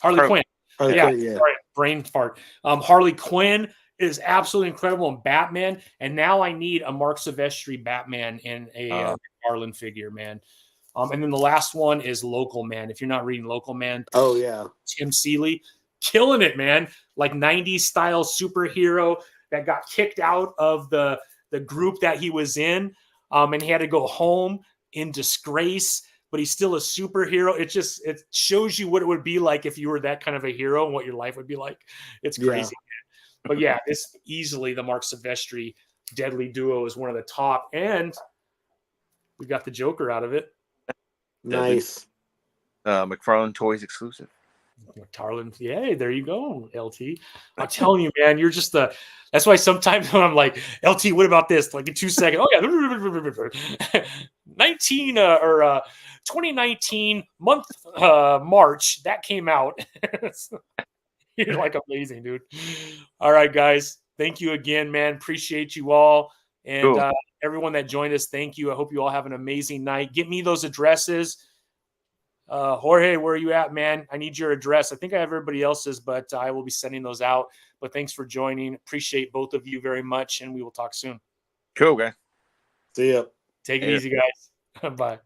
Harley Quinn. Harley Quinn, yeah. Sorry, brain fart. Harley Quinn is absolutely incredible in Batman, and now I need a Mark Silvestri Batman in a Harlan figure, man. And then the last one is Local Man. If you're not reading Local Man, oh yeah, Tim Seeley, killing it, man. Like 90s style superhero that got kicked out of the group that he was in, and he had to go home in disgrace. But he's still a superhero. It shows you what it would be like if you were that kind of a hero and what your life would be like. It's crazy. Yeah. But yeah, it's easily the Mark Silvestri Deadly Duo is one of the top, and we got the Joker out of it. Nice. McFarlane Toys exclusive. Tarlin, yay, there you go, LT. I'm telling you, man, you're just that's why sometimes when I'm like, LT, what about this? Like in 2 seconds. Oh yeah. 2019 month March, that came out. You're like amazing, dude. All right, guys. Thank you again, man. Appreciate you all. And cool. Everyone that joined us, thank you. I hope you all have an amazing night. Get me those addresses. Jorge, where are you at, man? I need your address. I think I have everybody else's, but I will be sending those out. But thanks for joining. Appreciate both of you very much, and we will talk soon. Cool, guys. See ya. Take it easy, guys. Bye.